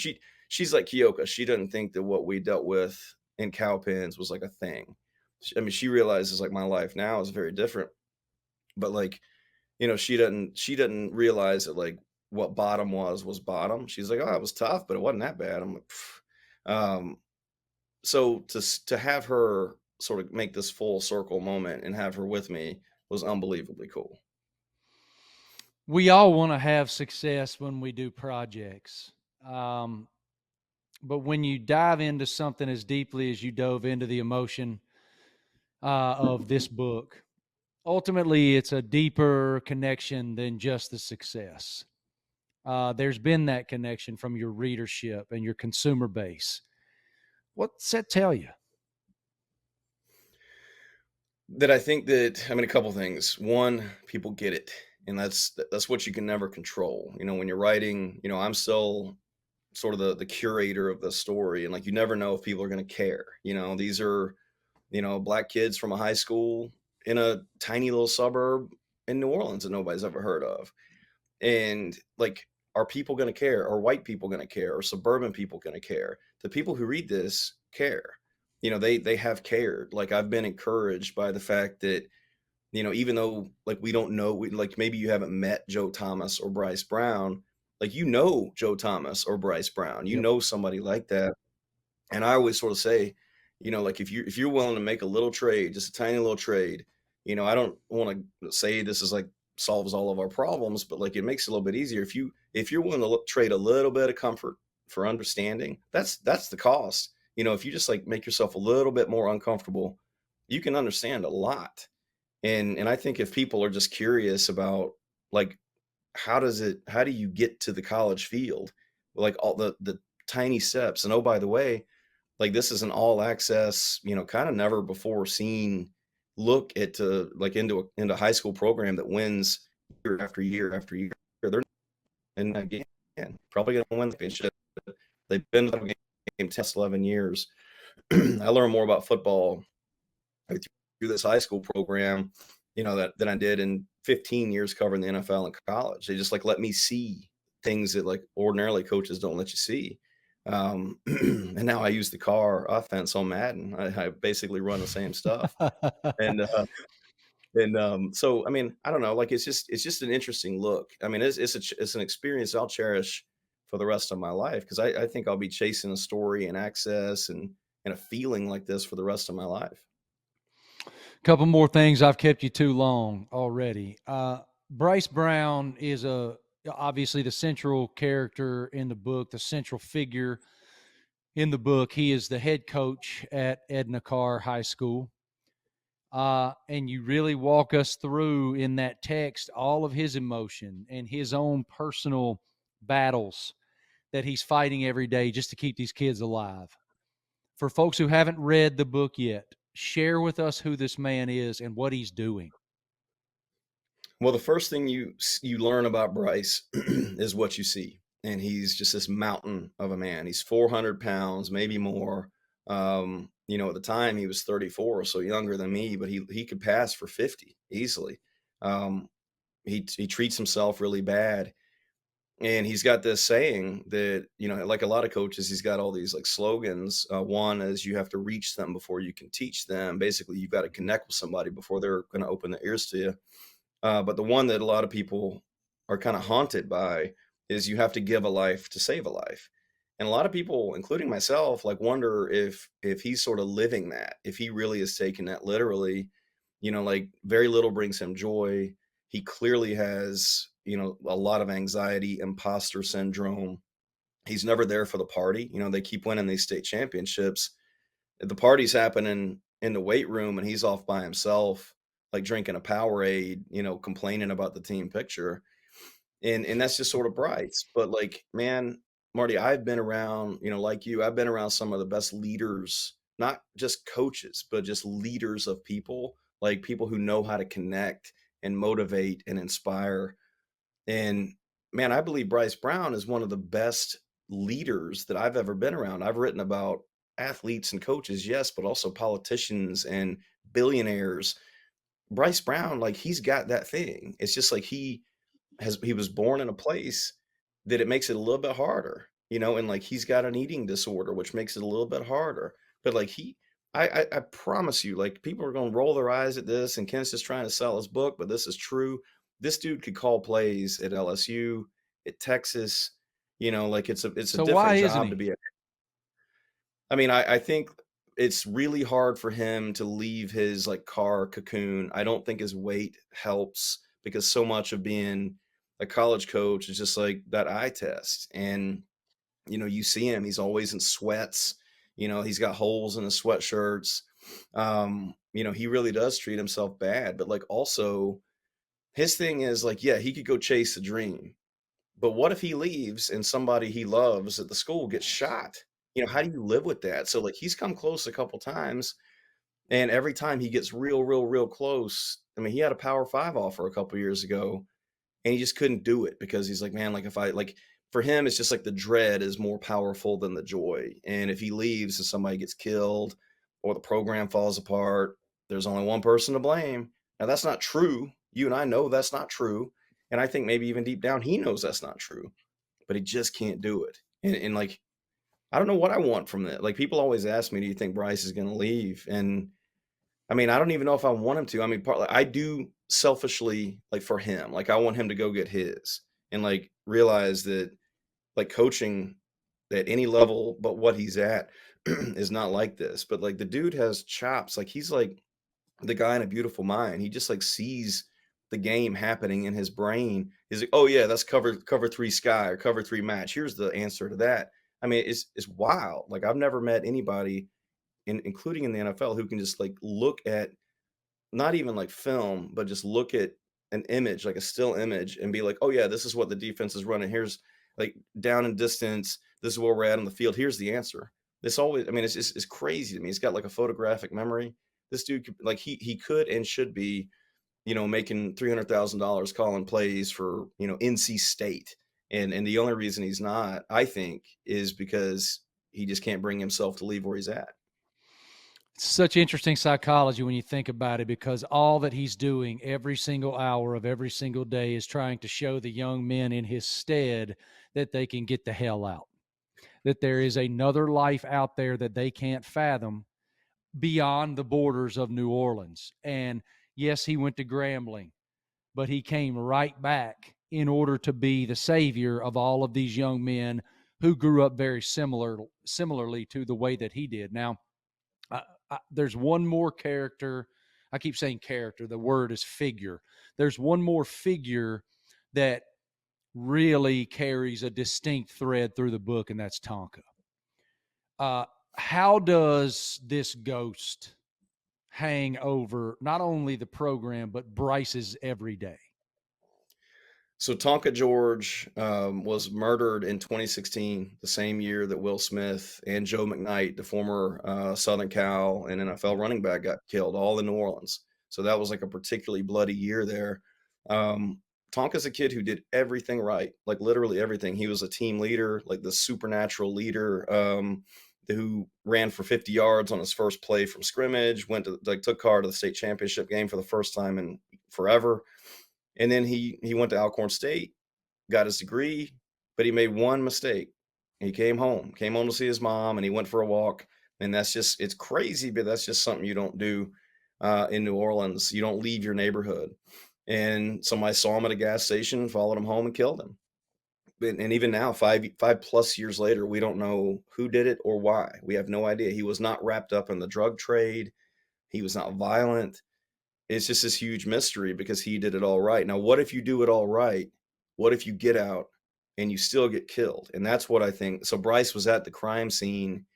She's like Kyoka. She doesn't think that what we dealt with in cow pens was like a thing. I mean, she realizes like my life now is very different, but like, she doesn't realize that like what bottom was bottom. She's like, oh, it was tough, but it wasn't that bad. I'm like, "Pff." So to have her sort of make this full circle moment and have her with me was unbelievably cool. We all want to have success when we do projects. But when you dive into something as deeply as you dove into the emotion of this book, ultimately it's a deeper connection than just the success. There's been that connection from your readership and your consumer base. What's that tell you? That I think that I mean a couple things. One, people get it, and that's what you can never control. When you're writing, I'm still sort of the curator of the story, and like you never know if people are going to care. These are black kids from a high school in a tiny little suburb in New Orleans that nobody's ever heard of. And like, are people going to care? Are white people going to care? Are suburban people going to care? The people who read this care. They have cared. Like I've been encouraged by the fact that even though like we don't know, like maybe you haven't met Joe Thomas or Bryce Brown, like Joe Thomas or Bryce Brown, Yep. somebody like that. And I always sort of say, like if you're willing to make a little trade, just a tiny little trade, I don't want to say this is like solves all of our problems, but like it makes it a little bit easier. If you're willing to trade a little bit of comfort for understanding, that's the cost. if you just like make yourself a little bit more uncomfortable, you can understand a lot. And I think if people are just curious about like how do you get to the college field? Like all the tiny steps. And oh, by the way, like this is an all access, kind of never before seen look at like into high school program that wins year after year after year. They're and again probably going to win the championship. They've been to the game 10, 11 years. I learned more about football through this high school program, than I did in 15 years covering the NFL and college. They just like let me see things that like ordinarily coaches don't let you see. And now I use the car offense on Madden. I basically run the same stuff. And so I mean, I don't know, like it's just an interesting look. I mean, it's an experience I'll cherish for the rest of my life because I think I'll be chasing a story and access and a feeling like this for the rest of my life. Couple more things. I've kept you too long already. Bryce Brown is obviously the central character in the book, the central figure in the book. He is the head coach at Edna Carr High School. And you really walk us through in that text all of his emotion and his own personal battles that he's fighting every day just to keep these kids alive. For folks who haven't read the book yet, share with us who this man is and what he's doing. Well, the first thing you learn about Bryce is what you see, and he's just this mountain of a man. He's 400 pounds, maybe more. At the time he was 34, so younger than me, but he could pass for 50 easily. He treats himself really bad, and he's got this saying that like a lot of coaches, he's got all these like slogans. One is you have to reach them before you can teach them. Basically, you've got to connect with somebody before they're going to open their ears to you. But the one that a lot of people are kind of haunted by is you have to give a life to save a life. And a lot of people, including myself, like wonder if he's sort of living that, if he really is taking that literally. Like very little brings him joy. He clearly has, a lot of anxiety, imposter syndrome. He's never there for the party. They keep winning these state championships. The party's happening in the weight room and he's off by himself, like drinking a Powerade, complaining about the team picture. And that's just sort of Bryce. But like, man, Marty, I've been around, like you, I've been around some of the best leaders, not just coaches, but just leaders of people, like people who know how to connect and motivate and inspire. And man, I believe Bryce Brown is one of the best leaders that I've ever been around. I've written about athletes and coaches, yes, but also politicians and billionaires. Bryce Brown, like he's got that thing. It's just like he was born in a place that it makes it a little bit harder, and like he's got an eating disorder, which makes it a little bit harder. But like I promise you, like people are gonna roll their eyes at this, and Ken's just trying to sell his book, but this is true. This dude could call plays at LSU, at Texas, like it's a So why different isn't job to he? be at. I mean, I think it's really hard for him to leave his like car cocoon. I don't think his weight helps because so much of being a college coach is just like that eye test. And, you see him, he's always in sweats, he's got holes in his sweatshirts. He really does treat himself bad, but like also his thing is like, yeah, he could go chase a dream. But what if he leaves and somebody he loves at the school gets shot? How do you live with that? So like he's come close a couple times, and every time he gets real, real, real close. I mean, he had a Power 5 offer a couple years ago, and he just couldn't do it because he's like, man, like if I like for him, it's just like the dread is more powerful than the joy. And if he leaves and somebody gets killed or the program falls apart, there's only one person to blame. Now that's not true. You and I know that's not true. And I think maybe even deep down he knows that's not true, but he just can't do it. And like, I don't know what I want from that. Like people always ask me, do you think Bryce is going to leave? And I mean, I don't even know if I want him to. I mean, partly I do selfishly, like for him, like I want him to go get his and like realize that like coaching at any level but what he's at is not like this. But like the dude has chops. Like he's like the guy in A Beautiful Mind. He just like sees the game happening in his brain. He's like, oh yeah, that's cover three sky or cover three match. Here's the answer to that. I mean, it's wild. Like I've never met anybody, including in the NFL, who can just like look at not even like film, but just look at an image, like a still image, and be like, "Oh yeah, this is what the defense is running. Here's like down and distance. This is where we're at on the field. Here's the answer." This always, I mean, it's crazy to me. He's got like a photographic memory. This dude, like he could and should be, making $300,000 calling plays for NC State, and the only reason he's not, I think, is because he just can't bring himself to leave where he's at. Such interesting psychology when you think about it, because all that he's doing every single hour of every single day is trying to show the young men in his stead that they can get the hell out, that there is another life out there that they can't fathom beyond the borders of New Orleans. And yes, he went to Grambling, but he came right back in order to be the savior of all of these young men who grew up very similarly to the way that he did. Now, there's one more character. I keep saying character. The word is figure. There's one more figure that really carries a distinct thread through the book, and that's Tonka. How does this ghost hang over not only the program, but Bryce's every day? So Tonka George was murdered in 2016, the same year that Will Smith and Joe McKnight, the former Southern Cal and NFL running back, got killed, all in New Orleans. So that was like a particularly bloody year there. Tonka's a kid who did everything right, like literally everything. He was a team leader, like the supernatural leader, who ran for 50 yards on his first play from scrimmage, took Carr to the state championship game for the first time in forever. And then he went to Alcorn State, got his degree, but he made one mistake. He came home to see his mom, and he went for a walk. And it's crazy, but that's just something you don't do in New Orleans. You don't leave your neighborhood. And somebody saw him at a gas station, followed him home, and killed him. And even now, 5+ years later, we don't know who did it or why. We have no idea. He was not wrapped up in the drug trade. He was not violent. It's just this huge mystery because he did it all right. Now, what if you do it all right? What if you get out and you still get killed? And that's what I think. So Bryce was at the crime scene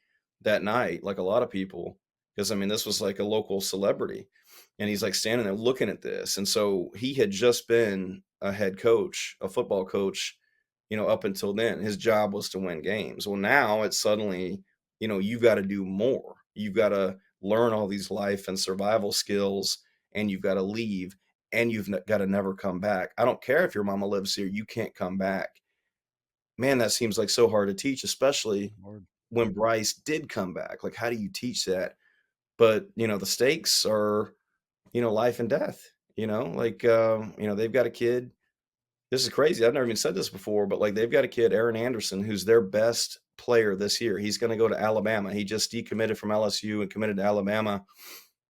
that night, like a lot of people, because I mean, this was like a local celebrity. And he's like standing there looking at this. And so he had just been a head coach, a football coach, up until then. His job was to win games. Well, now it's suddenly, you've got to do more. You've got to learn all these life and survival skills, and you've got to leave, and you've got to never come back. I don't care if your mama lives here, you can't come back. Man, that seems like so hard to teach, especially when Bryce did come back. Like, how do you teach that? But, the stakes are, life and death, they've got a kid. This is crazy. I've never even said this before, but like they've got a kid, Aaron Anderson, who's their best player this year. He's going to go to Alabama. He just decommitted from LSU and committed to Alabama.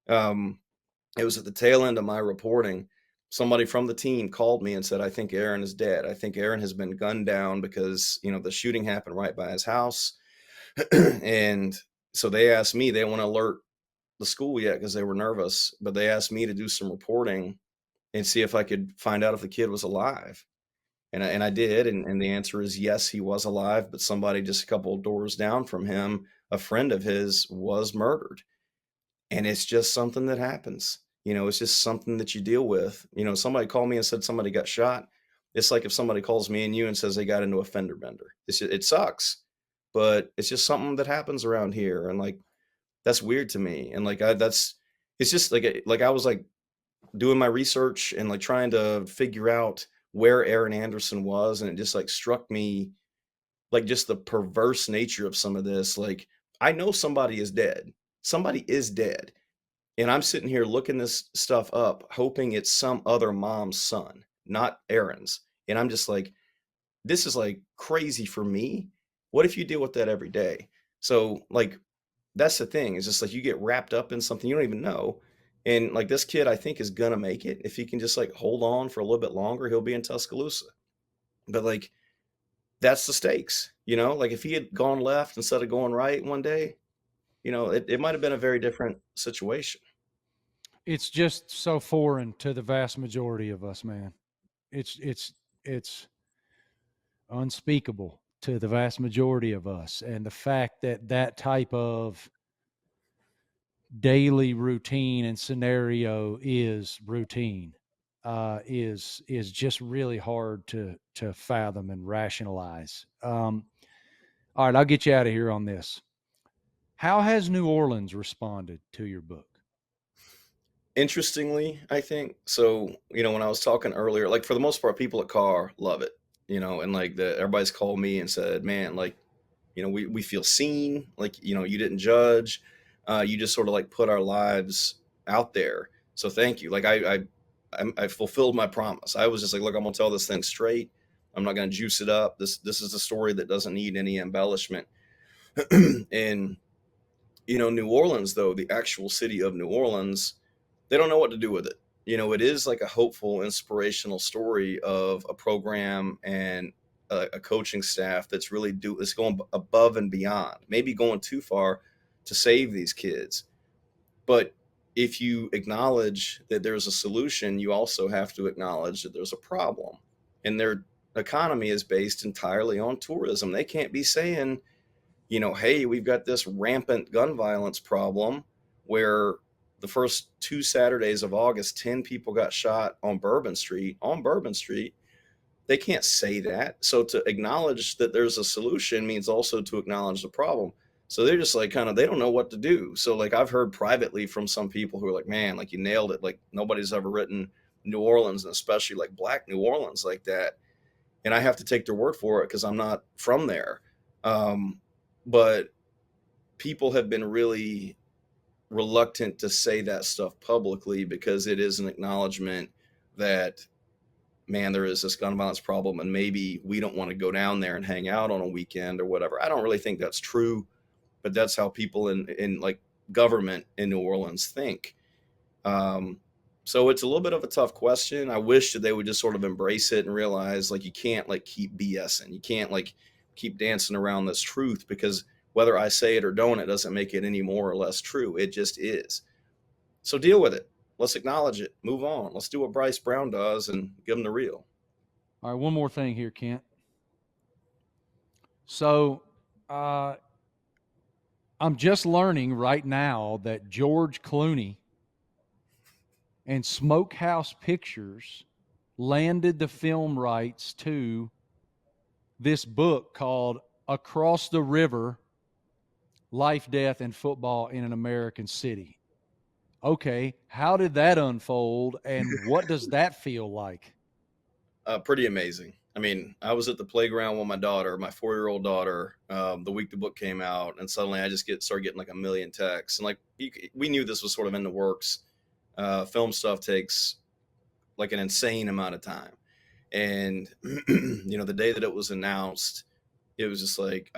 It was at the tail end of my reporting. Somebody from the team called me and said, "I think Aaron is dead. I think Aaron has been gunned down because, the shooting happened right by his house." And so they asked me, they don't want to alert the school yet because they were nervous, but they asked me to do some reporting and see if I could find out if the kid was alive. And I did, and the answer is yes, he was alive, but somebody just a couple of doors down from him, a friend of his, was murdered. And it's just something that happens. It's just something that you deal with. Somebody called me and said somebody got shot. It's like if somebody calls me and you and says they got into a fender bender. It sucks, but it's just something that happens around here. And like, that's weird to me. And like, it's just like I was like doing my research and like trying to figure out where Aaron Anderson was, and it just like struck me like just the perverse nature of some of this. Like, I know somebody is dead. Somebody is dead. And I'm sitting here looking this stuff up, hoping it's some other mom's son, not Aaron's. And I'm just like, this is like crazy for me. What if you deal with that every day? So like, that's the thing. It's just like you get wrapped up in something you don't even know. And like this kid, I think, is gonna make it. If he can just like hold on for a little bit longer, he'll be in Tuscaloosa. But like, that's the stakes, like if he had gone left instead of going right one day, it might have been a very different situation. It's just so foreign to the vast majority of us, man. It's unspeakable to the vast majority of us. And the fact that that type of daily routine and scenario is routine is just really hard to fathom and rationalize. All right, I'll get you out of here on this. How has New Orleans responded to your book? Interestingly, I think so. When I was talking earlier, like for the most part, people at Carr love it. And like everybody's called me and said, "Man, like we feel seen. Like you didn't judge. You just sort of like put our lives out there. So thank you. Like I fulfilled my promise. I was just like, look, I'm gonna tell this thing straight. I'm not gonna juice it up. This is a story that doesn't need any embellishment." And New Orleans, though, the actual city of New Orleans, they don't know what to do with it. It is like a hopeful, inspirational story of a program and a coaching staff that's really is going above and beyond, maybe going too far to save these kids. But if you acknowledge that there's a solution, you also have to acknowledge that there's a problem. And their economy is based entirely on tourism. They can't be saying, hey, we've got this rampant gun violence problem where the first 2 Saturdays of August, 10 people got shot on Bourbon Street. They can't say that. So to acknowledge that there's a solution means also to acknowledge the problem. So they're just like they don't know what to do. So like I've heard privately from some people who are like, man, like you nailed it. Like nobody's ever written New Orleans, and especially like Black New Orleans like that. And I have to take their word for it because I'm not from there. But people have been really reluctant to say that stuff publicly because it is an acknowledgement that, man, there is this gun violence problem and maybe we don't want to go down there and hang out on a weekend or whatever. I don't really think that's true, but that's how people in like government in New Orleans think. So it's a little bit of a tough question. I wish that they would just sort of embrace it and realize like you can't like keep BSing. You can't like keep dancing around this truth because whether I say it or don't, it doesn't make it any more or less true. It just is. So deal with it. Let's acknowledge it. Move on. Let's do what Bryce Brown does and give them the real. All right, one more thing here, Kent. So I'm just learning right now that George Clooney and Smokehouse Pictures landed the film rights to this book called Across the River: Life, Death, and Football in an American City. Okay, how did that unfold, and what does that feel like? Pretty amazing. I mean, I was at the playground with my daughter, my 4-year-old daughter, the week the book came out, and suddenly I just started getting like a million texts, and like we knew this was sort of in the works. Film stuff takes like an insane amount of time, and the day that it was announced, it was just like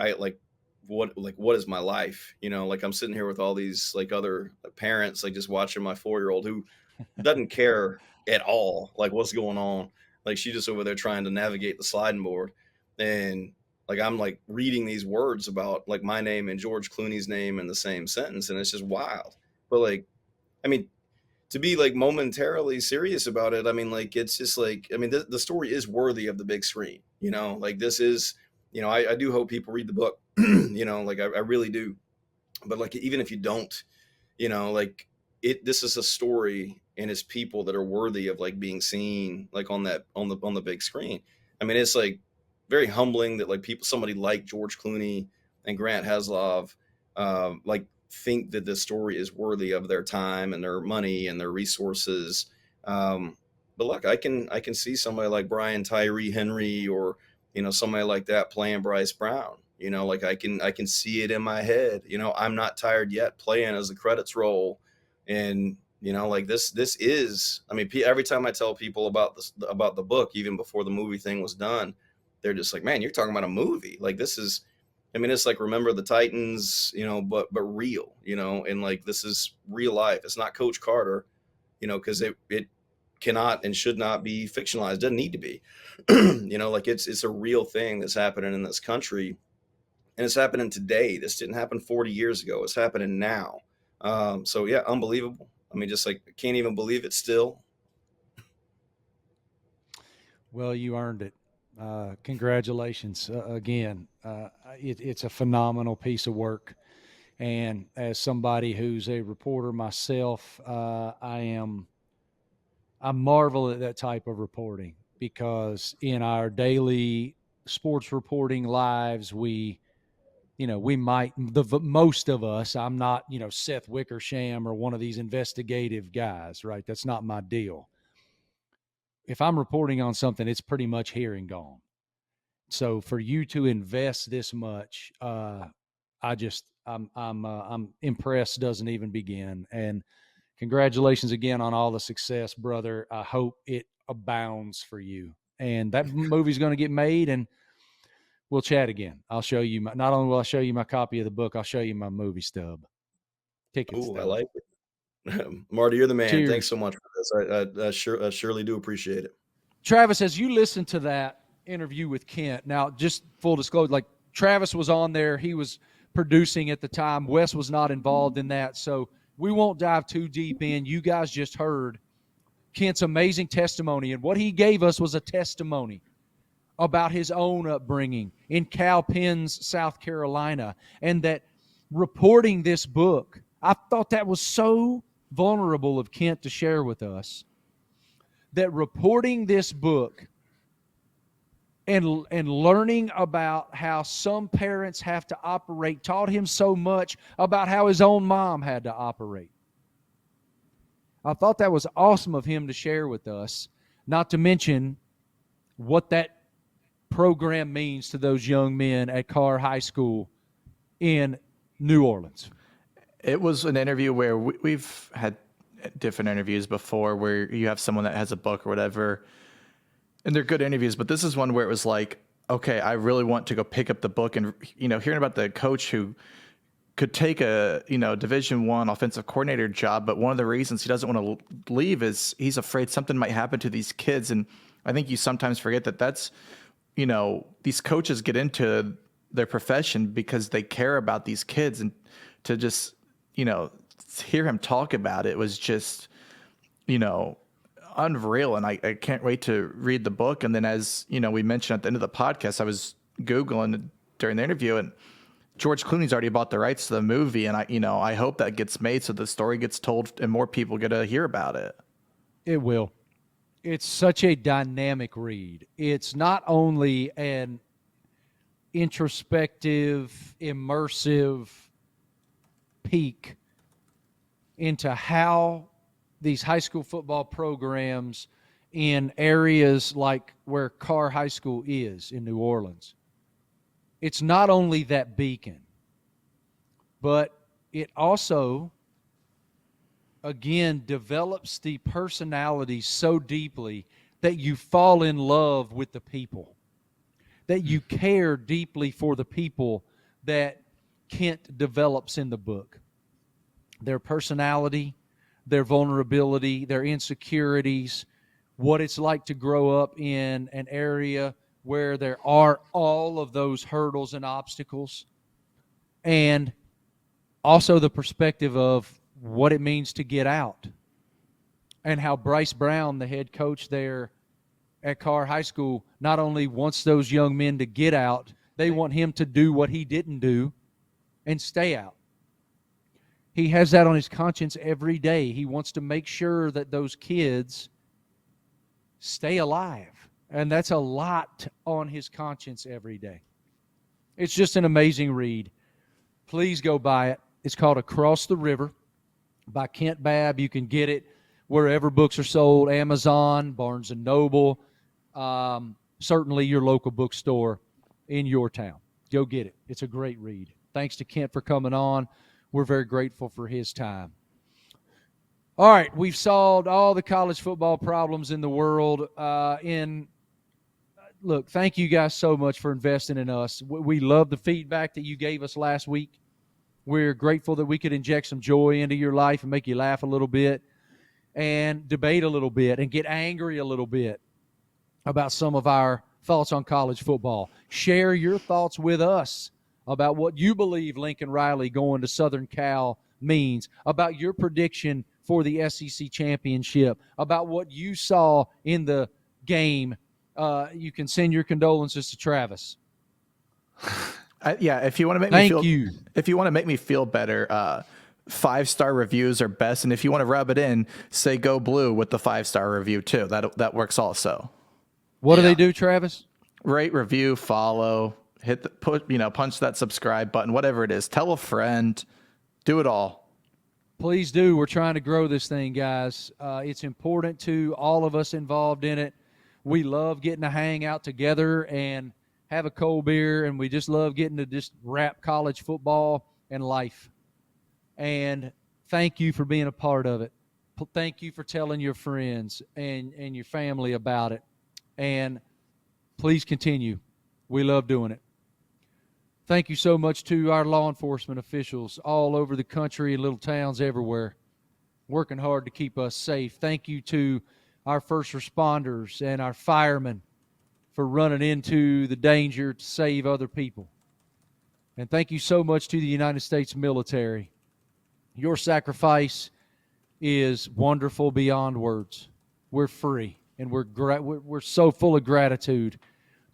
what is my life? Like I'm sitting here with all these like other parents, like just watching my 4-year-old who doesn't care at all, like what's going on. Like she's just over there trying to navigate the sliding board, and like I'm like reading these words about like my name and George Clooney's name in the same sentence, and it's just wild. But like, I mean, to be like momentarily serious about it, I mean, like it's just like, I mean, the story is worthy of the big screen. Like this is, I do hope people read the book. Like I really do. But like even if you don't, like this is a story and it's people that are worthy of like being seen like on the big screen. I mean, it's like very humbling that like somebody like George Clooney and Grant Heslov like think that this story is worthy of their time and their money and their resources. But look, I can see somebody like Brian Tyree Henry or somebody like that playing Bryce Brown. Like I can see it in my head. I'm not tired yet playing as the credits roll, and like this is. I mean, every time I tell people about the book, even before the movie thing was done, they're just like, "Man, you're talking about a movie. Like this is." I mean, it's like Remember the Titans, but real, and like this is real life. It's not Coach Carter, because it cannot and should not be fictionalized. It doesn't need to be. Like it's a real thing that's happening in this country, and it's happening today. This didn't happen 40 years ago. It's happening now. So yeah, unbelievable. I mean, just like I can't even believe it still. Well, you earned it. Congratulations again. It's a phenomenal piece of work. And as somebody who's a reporter myself, I marvel at that type of reporting, because in our daily sports reporting lives, we might, most of us, I'm not, Seth Wickersham or one of these investigative guys, right? That's not my deal. If I'm reporting on something, it's pretty much here and gone. So for you to invest this much, I'm impressed. Doesn't even begin. And congratulations again on all the success, brother. I hope it abounds for you. And that movie's going to get made, and we'll chat again. I'll show you not only will I show you my copy of the book, I'll show you my movie stub. Ticket Oh, I stub. like it. Marty, you're the man. Cheers. Thanks so much for this. I surely do appreciate it. Travis, as you listen to that interview with Kent, now just full disclosure, like Travis was on there, he was producing at the time. Wes was not involved in that, so we won't dive too deep in. You guys just heard Kent's amazing testimony, and what he gave us was a testimony about his own upbringing in Cowpens, South Carolina, and that reporting this book, I thought that was so vulnerable of Kent to share with us, that reporting this book and learning about how some parents have to operate taught him so much about how his own mom had to operate. I thought that was awesome of him to share with us, not to mention what that program means to those young men at Carr High School in New Orleans. It was an interview where we've had different interviews before where you have someone that has a book or whatever, and they're good interviews, but this is one where it was like, okay, I really want to go pick up the book. And, hearing about the coach who could take a, Division I offensive coordinator job, but one of the reasons he doesn't want to leave is he's afraid something might happen to these kids. And I think you sometimes forget that that's, these coaches get into their profession because they care about these kids, and to just, hear him talk about it was just, unreal. And I can't wait to read the book. And then, as we mentioned at the end of the podcast, I was Googling during the interview, and George Clooney's already bought the rights to the movie. And I hope that gets made so the story gets told and more people get to hear about it. It will. It's such a dynamic read. It's not only an introspective, immersive peek into how these high school football programs in areas like where Carr High School is in New Orleans. It's not only that beacon, but it also, again, develops the personality so deeply that you fall in love with the people, that you care deeply for the people that Kent develops in the book. Their personality, their vulnerability, their insecurities, what it's like to grow up in an area where there are all of those hurdles and obstacles, and also the perspective of what it means to get out, and how Bryce Brown, the head coach there at Carr High School, not only wants those young men to get out, they want him to do what he didn't do and stay out. He has that on his conscience every day. He wants to make sure that those kids stay alive. And that's a lot on his conscience every day. It's just an amazing read. Please go buy it. It's called Across the River by Kent Babb. You can get it wherever books are sold, Amazon, Barnes & Noble, certainly your local bookstore in your town. Go get it. It's a great read. Thanks to Kent for coming on. We're very grateful for his time. All right, we've solved all the college football problems in the world. Look, thank you guys so much for investing in us. We love the feedback that you gave us last week. We're grateful that we could inject some joy into your life and make you laugh a little bit and debate a little bit and get angry a little bit about some of our thoughts on college football. Share your thoughts with us about what you believe Lincoln Riley going to Southern Cal means, about your prediction for the SEC championship, about what you saw in the game you can send your condolences to Travis. If you want to make Thank me feel, you. if you want to make me feel better, 5-star reviews are best, and if you want to rub it in, say "Go Blue" with the 5-star review too. That works also. What do Yeah. they do, Travis? Rate, review, follow, punch that subscribe button, whatever it is. Tell a friend, do it all. Please do. We're trying to grow this thing, guys. It's important to all of us involved in it. We love getting to hang out together and have a cold beer, and we just love getting to just wrap college football and life. And thank you for being a part of it. Thank you for telling your friends and your family about it. And please continue. We love doing it. Thank you so much to our law enforcement officials all over the country and little towns everywhere, working hard to keep us safe. Thank you to our first responders and our firemen for running into the danger to save other people. And thank you so much to the United States military. Your sacrifice is wonderful beyond words. We're free, and we're so full of gratitude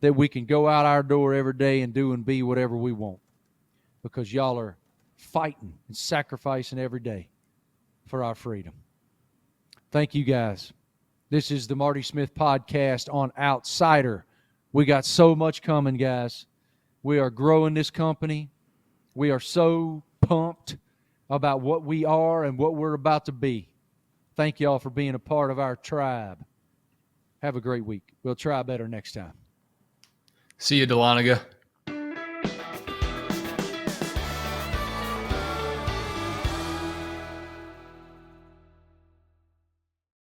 that we can go out our door every day and do and be whatever we want, because y'all are fighting and sacrificing every day for our freedom. Thank you, guys. This is the Marty Smith podcast on Outsider. We got so much coming, guys. We are growing this company. We are so pumped about what we are and what we're about to be. Thank y'all for being a part of our tribe. Have a great week. We'll try better next time. See you, Dahlonega.